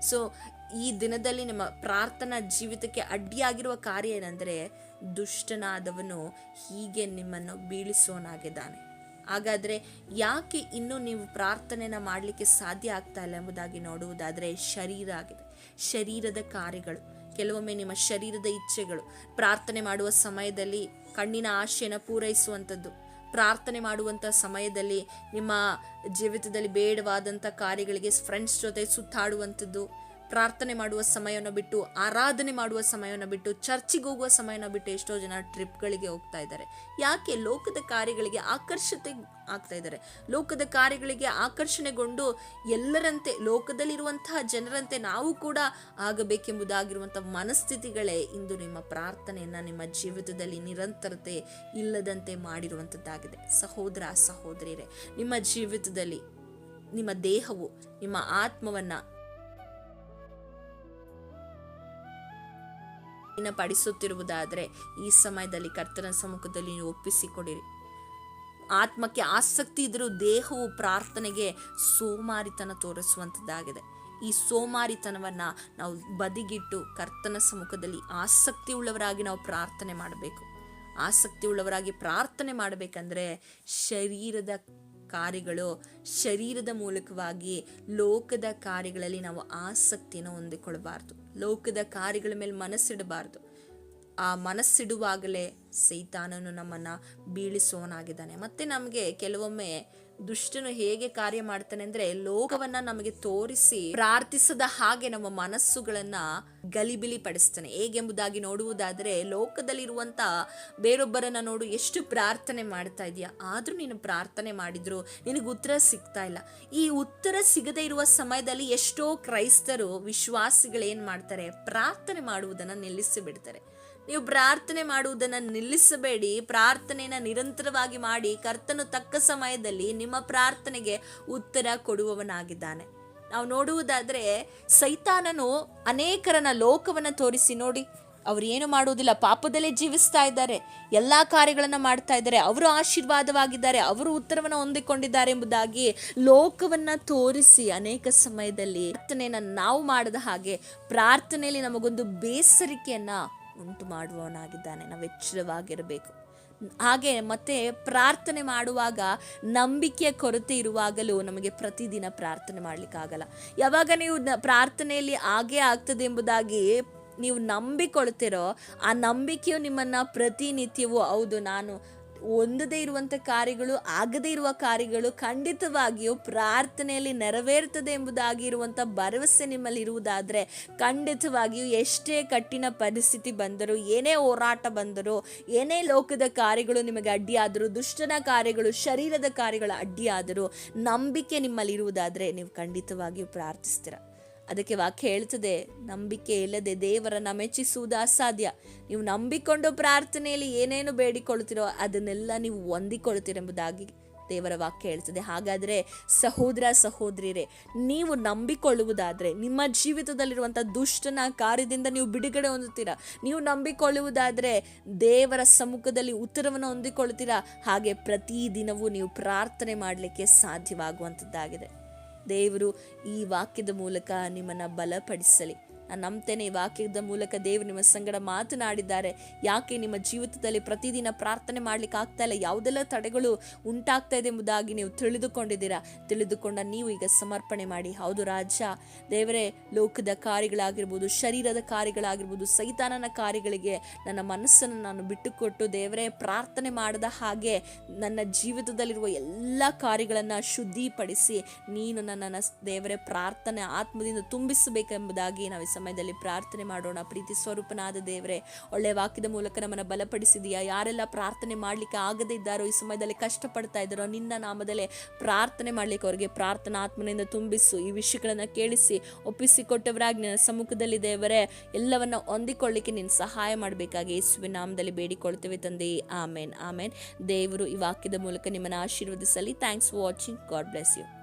ಸೊ ಈ ದಿನದಲ್ಲಿ ನಿಮ್ಮ ಪ್ರಾರ್ಥನಾ ಜೀವಿತಕ್ಕೆ ಅಡ್ಡಿಯಾಗಿರುವ ಕಾರ್ಯ ಏನಂದ್ರೆ, ದುಷ್ಟನಾದವನು ಹೀಗೆ ನಿಮ್ಮನ್ನು ಬೀಳಿಸೋನಾಗಿದ್ದಾನೆ. ಹಾಗಾದ್ರೆ ಯಾಕೆ ಇನ್ನೂ ನೀವು ಪ್ರಾರ್ಥನೆನ ಮಾಡಲಿಕ್ಕೆ ಸಾಧ್ಯ ಆಗ್ತಾ ಇಲ್ಲ ಎಂಬುದಾಗಿ ನೋಡುವುದಾದ್ರೆ, ಶರೀರ ಆಗಿದೆ, ಶರೀರದ ಕಾರ್ಯಗಳು. ಕೆಲವೊಮ್ಮೆ ನಿಮ್ಮ ಶರೀರದ ಇಚ್ಛೆಗಳು, ಪ್ರಾರ್ಥನೆ ಮಾಡುವ ಸಮಯದಲ್ಲಿ ಕಣ್ಣಿನ ಆಶೆಯನ್ನು ಪೂರೈಸುವಂಥದ್ದು, ಪ್ರಾರ್ಥನೆ ಮಾಡುವಂಥ ಸಮಯದಲ್ಲಿ ನಿಮ್ಮ ಜೀವಿತದಲ್ಲಿ ಬೇಡವಾದಂಥ ಕಾರ್ಯಗಳಿಗೆ ಫ್ರೆಂಡ್ಸ್ ಜೊತೆ ಸುತ್ತಾಡುವಂಥದ್ದು, ಪ್ರಾರ್ಥನೆ ಮಾಡುವ ಸಮಯವನ್ನು ಬಿಟ್ಟು, ಆರಾಧನೆ ಮಾಡುವ ಸಮಯವನ್ನು ಬಿಟ್ಟು, ಚರ್ಚಿಗೆ ಹೋಗುವ ಸಮಯವನ್ನು ಬಿಟ್ಟು ಎಷ್ಟೋ ಜನ ಟ್ರಿಪ್ಗಳಿಗೆ ಹೋಗ್ತಾ ಇದ್ದಾರೆ. ಯಾಕೆ? ಲೋಕದ ಕಾರ್ಯಗಳಿಗೆ ಆಕರ್ಷತೆ ಆಗ್ತಾ ಇದ್ದಾರೆ. ಲೋಕದ ಕಾರ್ಯಗಳಿಗೆ ಆಕರ್ಷಣೆಗೊಂಡು ಎಲ್ಲರಂತೆ, ಲೋಕದಲ್ಲಿರುವಂತಹ ಜನರಂತೆ ನಾವು ಕೂಡ ಆಗಬೇಕೆಂಬುದಾಗಿರುವಂಥ ಮನಸ್ಥಿತಿಗಳೇ ಇಂದು ನಿಮ್ಮ ಪ್ರಾರ್ಥನೆಯನ್ನು ನಿಮ್ಮ ಜೀವಿತದಲ್ಲಿ ನಿರಂತರತೆ ಇಲ್ಲದಂತೆ ಮಾಡಿರುವಂಥದ್ದಾಗಿದೆ. ಸಹೋದರ ಸಹೋದರಿಯರೇ, ನಿಮ್ಮ ಜೀವಿತದಲ್ಲಿ ನಿಮ್ಮ ದೇಹವು ನಿಮ್ಮ ಆತ್ಮವನ್ನ ಪಡಿಸುತ್ತಿರುವುದಾದರೆ ಈ ಸಮಯದಲ್ಲಿ ಕರ್ತನ ಸಮ್ಮುಖದಲ್ಲಿ ನೀವು ಒಪ್ಪಿಸಿಕೊಡಿರಿ. ಆತ್ಮಕ್ಕೆ ಆಸಕ್ತಿ ಇದ್ರೂ ದೇಹವು ಪ್ರಾರ್ಥನೆಗೆ ಸೋಮಾರಿತನ ತೋರಿಸುವಂಥದ್ದಾಗಿದೆ. ಈ ಸೋಮಾರಿತನವನ್ನ ನಾವು ಬದಿಗಿಟ್ಟು ಕರ್ತನ ಸಮ್ಮುಖದಲ್ಲಿ ಆಸಕ್ತಿ ಉಳ್ಳವರಾಗಿ ನಾವು ಪ್ರಾರ್ಥನೆ ಮಾಡಬೇಕು. ಆಸಕ್ತಿ ಉಳ್ಳವರಾಗಿ ಪ್ರಾರ್ಥನೆ ಮಾಡಬೇಕಂದ್ರೆ ಶರೀರದ ಕಾರ್ಯಗಳು, ಶರೀರದ ಮೂಲಕವಾಗಿ ಲೋಕದ ಕಾರ್ಯಗಳಲ್ಲಿ ನಾವು ಆಸಕ್ತಿಯನ್ನು ಹೊಂದಿಕೊಳ್ಳಬಾರ್ದು. ಲೋಕದ ಕಾರ್ಯಗಳ ಮೇಲೆ ಮನಸ್ಸಿಡಬಾರ್ದು. ಆ ಮನಸ್ಸಿಡುವಾಗಲೇ ಸೈತಾನನು ನಮ್ಮನ್ನ ಬೀಳಿಸೋನಾಗಿದ್ದಾನೆ. ಮತ್ತೆ ನಮಗೆ ಕೆಲವೊಮ್ಮೆ ದುಷ್ಟನು ಹೇಗೆ ಕಾರ್ಯ ಮಾಡ್ತಾನೆ ಅಂದ್ರೆ, ಲೋಕವನ್ನ ನಮಗೆ ತೋರಿಸಿ ಪ್ರಾರ್ಥಿಸದ ಹಾಗೆ ನಮ್ಮ ಮನಸ್ಸುಗಳನ್ನ ಗಲಿಬಿಲಿ ಪಡಿಸ್ತಾನೆ. ಹೇಗೆಂಬುದಾಗಿ ನೋಡುವುದಾದ್ರೆ, ಲೋಕದಲ್ಲಿರುವಂತ ಬೇರೊಬ್ಬರನ್ನ ನೋಡು, ಎಷ್ಟು ಪ್ರಾರ್ಥನೆ ಮಾಡ್ತಾ ಇದೀಯಾ, ಆದ್ರೂ ನೀನು ಪ್ರಾರ್ಥನೆ ಮಾಡಿದ್ರು ನಿನಗೆ ಉತ್ತರ ಸಿಗ್ತಾ ಇಲ್ಲ. ಈ ಉತ್ತರ ಸಿಗದೆ ಇರುವ ಸಮಯದಲ್ಲಿ ಎಷ್ಟೋ ಕ್ರೈಸ್ತರು, ವಿಶ್ವಾಸಿಗಳು ಏನ್ ಮಾಡ್ತಾರೆ, ಪ್ರಾರ್ಥನೆ ಮಾಡುವುದನ್ನ ನಿಲ್ಲಿಸಿ ಬಿಡ್ತಾರೆ. ನೀವು ಪ್ರಾರ್ಥನೆ ಮಾಡುವುದನ್ನು ನಿಲ್ಲಿಸಬೇಡಿ, ಪ್ರಾರ್ಥನೆಯನ್ನು ನಿರಂತರವಾಗಿ ಮಾಡಿ. ಕರ್ತನು ತಕ್ಕ ಸಮಯದಲ್ಲಿ ನಿಮ್ಮ ಪ್ರಾರ್ಥನೆಗೆ ಉತ್ತರ ಕೊಡುವವನಾಗಿದ್ದಾನೆ. ನಾವು ನೋಡುವುದಾದ್ರೆ, ಸೈತಾನನು ಅನೇಕರನ್ನ ಲೋಕವನ್ನ ತೋರಿಸಿ, ನೋಡಿ ಅವ್ರು ಏನು ಮಾಡುವುದಿಲ್ಲ, ಪಾಪದಲ್ಲೇ ಜೀವಿಸ್ತಾ ಇದ್ದಾರೆ, ಎಲ್ಲಾ ಕಾರ್ಯಗಳನ್ನ ಮಾಡ್ತಾ ಇದ್ದಾರೆ, ಅವರು ಆಶೀರ್ವಾದವಾಗಿದ್ದಾರೆ, ಅವರು ಉತ್ತರವನ್ನ ಹೊಂದಿಕೊಂಡಿದ್ದಾರೆ ಎಂಬುದಾಗಿ ಲೋಕವನ್ನ ತೋರಿಸಿ ಅನೇಕ ಸಮಯದಲ್ಲಿ ಪ್ರಾರ್ಥನೆಯನ್ನ ನಾವು ಮಾಡದ ಹಾಗೆ ಪ್ರಾರ್ಥನೆಯಲ್ಲಿ ನಮಗೊಂದು ಬೇಸರಿಕೆಯನ್ನ ಉಂಟು ಮಾಡುವವನಾಗಿದ್ದಾನೆ. ನಾವು ಎಚ್ಚರವಾಗಿರಬೇಕು. ಹಾಗೆ ಮತ್ತೆ ಪ್ರಾರ್ಥನೆ ಮಾಡುವಾಗ ನಂಬಿಕೆಯ ಕೊರತೆ ಇರುವಾಗಲೂ ನಮಗೆ ಪ್ರತಿದಿನ ಪ್ರಾರ್ಥನೆ ಮಾಡ್ಲಿಕ್ಕಾಗಲ್ಲ. ಯಾವಾಗ ನೀವು ಪ್ರಾರ್ಥನೆಯಲ್ಲಿ ಹಾಗೇ ಆಗ್ತದೆ ಎಂಬುದಾಗಿ ನೀವು ನಂಬಿಕೊಳ್ತಿರೋ, ಆ ನಂಬಿಕೆಯು ನಿಮ್ಮನ್ನ ಪ್ರತಿನಿತ್ಯವೂ, ಹೌದು ನಾನು ಹೊಂದದೇ ಇರುವಂಥ ಕಾರ್ಯಗಳು, ಆಗದೇ ಇರುವ ಕಾರ್ಯಗಳು ಖಂಡಿತವಾಗಿಯೂ ಪ್ರಾರ್ಥನೆಯಲ್ಲಿ ನೆರವೇರ್ತದೆ ಎಂಬುದಾಗಿ ಇರುವಂಥ ಭರವಸೆ ನಿಮ್ಮಲ್ಲಿ ಇರುವುದಾದರೆ, ಖಂಡಿತವಾಗಿಯೂ ಎಷ್ಟೇ ಕಠಿಣ ಪರಿಸ್ಥಿತಿ ಬಂದರೂ, ಏನೇ ಹೋರಾಟ ಬಂದರೂ, ಏನೇ ಲೋಕದ ಕಾರ್ಯಗಳು ನಿಮಗೆ ಅಡ್ಡಿಯಾದರೂ, ದುಷ್ಟನ ಕಾರ್ಯಗಳು, ಶರೀರದ ಕಾರ್ಯಗಳ ಅಡ್ಡಿಯಾದರೂ, ನಂಬಿಕೆ ನಿಮ್ಮಲ್ಲಿ ಇರುವುದಾದರೆ ನೀವು ಖಂಡಿತವಾಗಿಯೂ ಪ್ರಾರ್ಥಿಸ್ತೀರ. ಅದಕ್ಕೆ ವಾಕ್ಯ ಹೇಳ್ತದೆ, ನಂಬಿಕೆ ಇಲ್ಲದೆ ದೇವರನ್ನ ಮೆಚ್ಚಿಸುವುದು ಅಸಾಧ್ಯ. ನೀವು ನಂಬಿಕೊಂಡು ಪ್ರಾರ್ಥನೆಯಲ್ಲಿ ಏನೇನು ಬೇಡಿಕೊಳ್ತಿರೋ ಅದನ್ನೆಲ್ಲ ನೀವು ಹೊಂದಿಕೊಳ್ತೀರೆಂಬುದಾಗಿ ದೇವರ ವಾಕ್ಯ ಹೇಳ್ತದೆ. ಹಾಗಾದರೆ ಸಹೋದರ ಸಹೋದರಿಯರೇ, ನೀವು ನಂಬಿಕೊಳ್ಳುವುದಾದರೆ ನಿಮ್ಮ ಜೀವಿತದಲ್ಲಿರುವಂಥ ದುಷ್ಟನ ಕಾರ್ಯದಿಂದ ನೀವು ಬಿಡುಗಡೆ ಹೊಂದುತ್ತೀರಾ. ನೀವು ನಂಬಿಕೊಳ್ಳುವುದಾದರೆ ದೇವರ ಸಮ್ಮುಖದಲ್ಲಿ ಉತ್ತರವನ್ನು ಹೊಂದಿಕೊಳ್ತೀರಾ. ಹಾಗೆ ಪ್ರತಿದಿನವೂ ನೀವು ಪ್ರಾರ್ಥನೆ ಮಾಡಲಿಕ್ಕೆ ಸಾಧ್ಯವಾಗುವಂಥದ್ದಾಗಿದೆ. ದೇವರು ಈ ವಾಕ್ಯದ ಮೂಲಕ ನಿಮ್ಮನ್ನು ಬಲಪಡಿಸಲಿ. ನಾನು ನಂಬ್ತೇನೆ, ಈ ವಾಕ್ಯದ ಮೂಲಕ ದೇವರು ನಿಮ್ಮ ಸಂಗಡ ಮಾತನಾಡಿದ್ದಾರೆ. ಯಾಕೆ ನಿಮ್ಮ ಜೀವಿತದಲ್ಲಿ ಪ್ರತಿದಿನ ಪ್ರಾರ್ಥನೆ ಮಾಡ್ಲಿಕ್ಕೆ ಆಗ್ತಾ ಇಲ್ಲ, ಯಾವುದೆಲ್ಲ ತಡೆಗಳು ಉಂಟಾಗ್ತಾ ಇದೆ ಎಂಬುದಾಗಿ ನೀವು ತಿಳಿದುಕೊಂಡ ನೀವು ಈಗ ಸಮರ್ಪಣೆ ಮಾಡಿ, ಹೌದು ರಾಜ ದೇವರೇ, ಲೋಕದ ಕಾರ್ಯಗಳಾಗಿರ್ಬೋದು, ಶರೀರದ ಕಾರ್ಯಗಳಾಗಿರ್ಬೋದು, ಸೈತಾನನ ಕಾರ್ಯಗಳಿಗೆ ನನ್ನ ಮನಸ್ಸನ್ನು ನಾನು ಬಿಟ್ಟುಕೊಟ್ಟು ದೇವರೇ, ಪ್ರಾರ್ಥನೆ ಮಾಡದ ಹಾಗೆ ನನ್ನ ಜೀವಿತದಲ್ಲಿರುವ ಎಲ್ಲ ಕಾರ್ಯಗಳನ್ನು ಶುದ್ಧಿಪಡಿಸಿ ನೀನು ನನ್ನನ್ನು ದೇವರೇ ಪ್ರಾರ್ಥನೆ ಆತ್ಮದಿಂದ ತುಂಬಿಸಬೇಕೆಂಬುದಾಗಿ ನಾವು ಸಮಯದಲ್ಲಿ ಪ್ರಾರ್ಥನೆ ಮಾಡೋಣ. ಪ್ರೀತಿ ಸ್ವರೂಪನಾದ ದೇವರೇ, ಒಳ್ಳೆಯ ವಾಕ್ಯದ ಮೂಲಕ ನಮ್ಮನ್ನು ಬಲಪಡಿಸಿದೀಯಾ. ಯಾರೆಲ್ಲ ಪ್ರಾರ್ಥನೆ ಮಾಡ್ಲಿಕ್ಕೆ ಆಗದೇ ಇದ್ದಾರೋ, ಈ ಸಮಯದಲ್ಲಿ ಕಷ್ಟಪಡ್ತಾ ಇದ್ದಾರೋ, ನಿನ್ನ ನಾಮದಲ್ಲೇ ಪ್ರಾರ್ಥನೆ ಮಾಡ್ಲಿಕ್ಕೆ ಅವರಿಗೆ ಪ್ರಾರ್ಥನಾ ಆತ್ಮನಿಂದ ತುಂಬಿಸು. ಈ ವಿಷಯಗಳನ್ನು ಕೇಳಿಸಿ ಒಪ್ಪಿಸಿಕೊಟ್ಟವರಾಗಿ ನಿನ್ನ ಸಮ್ಮುಖದಲ್ಲಿ ದೇವರೇ ಎಲ್ಲವನ್ನ ಹೊಂದಿಕೊಳ್ಳಿಕ್ಕೆ ನೀನು ಸಹಾಯ ಮಾಡಬೇಕಾಗಿ ಯೇಸುವಿನ ನಾಮದಲ್ಲಿ ಬೇಡಿಕೊಳ್ತೇವೆ ತಂದೆ. ಆಮೇನ್ ಆಮೇನ್. ದೇವರು ಈ ವಾಕ್ಯದ ಮೂಲಕ ನಿಮ್ಮನ್ನು ಆಶೀರ್ವದಿಸಲಿ. Thanks for watching. God bless you.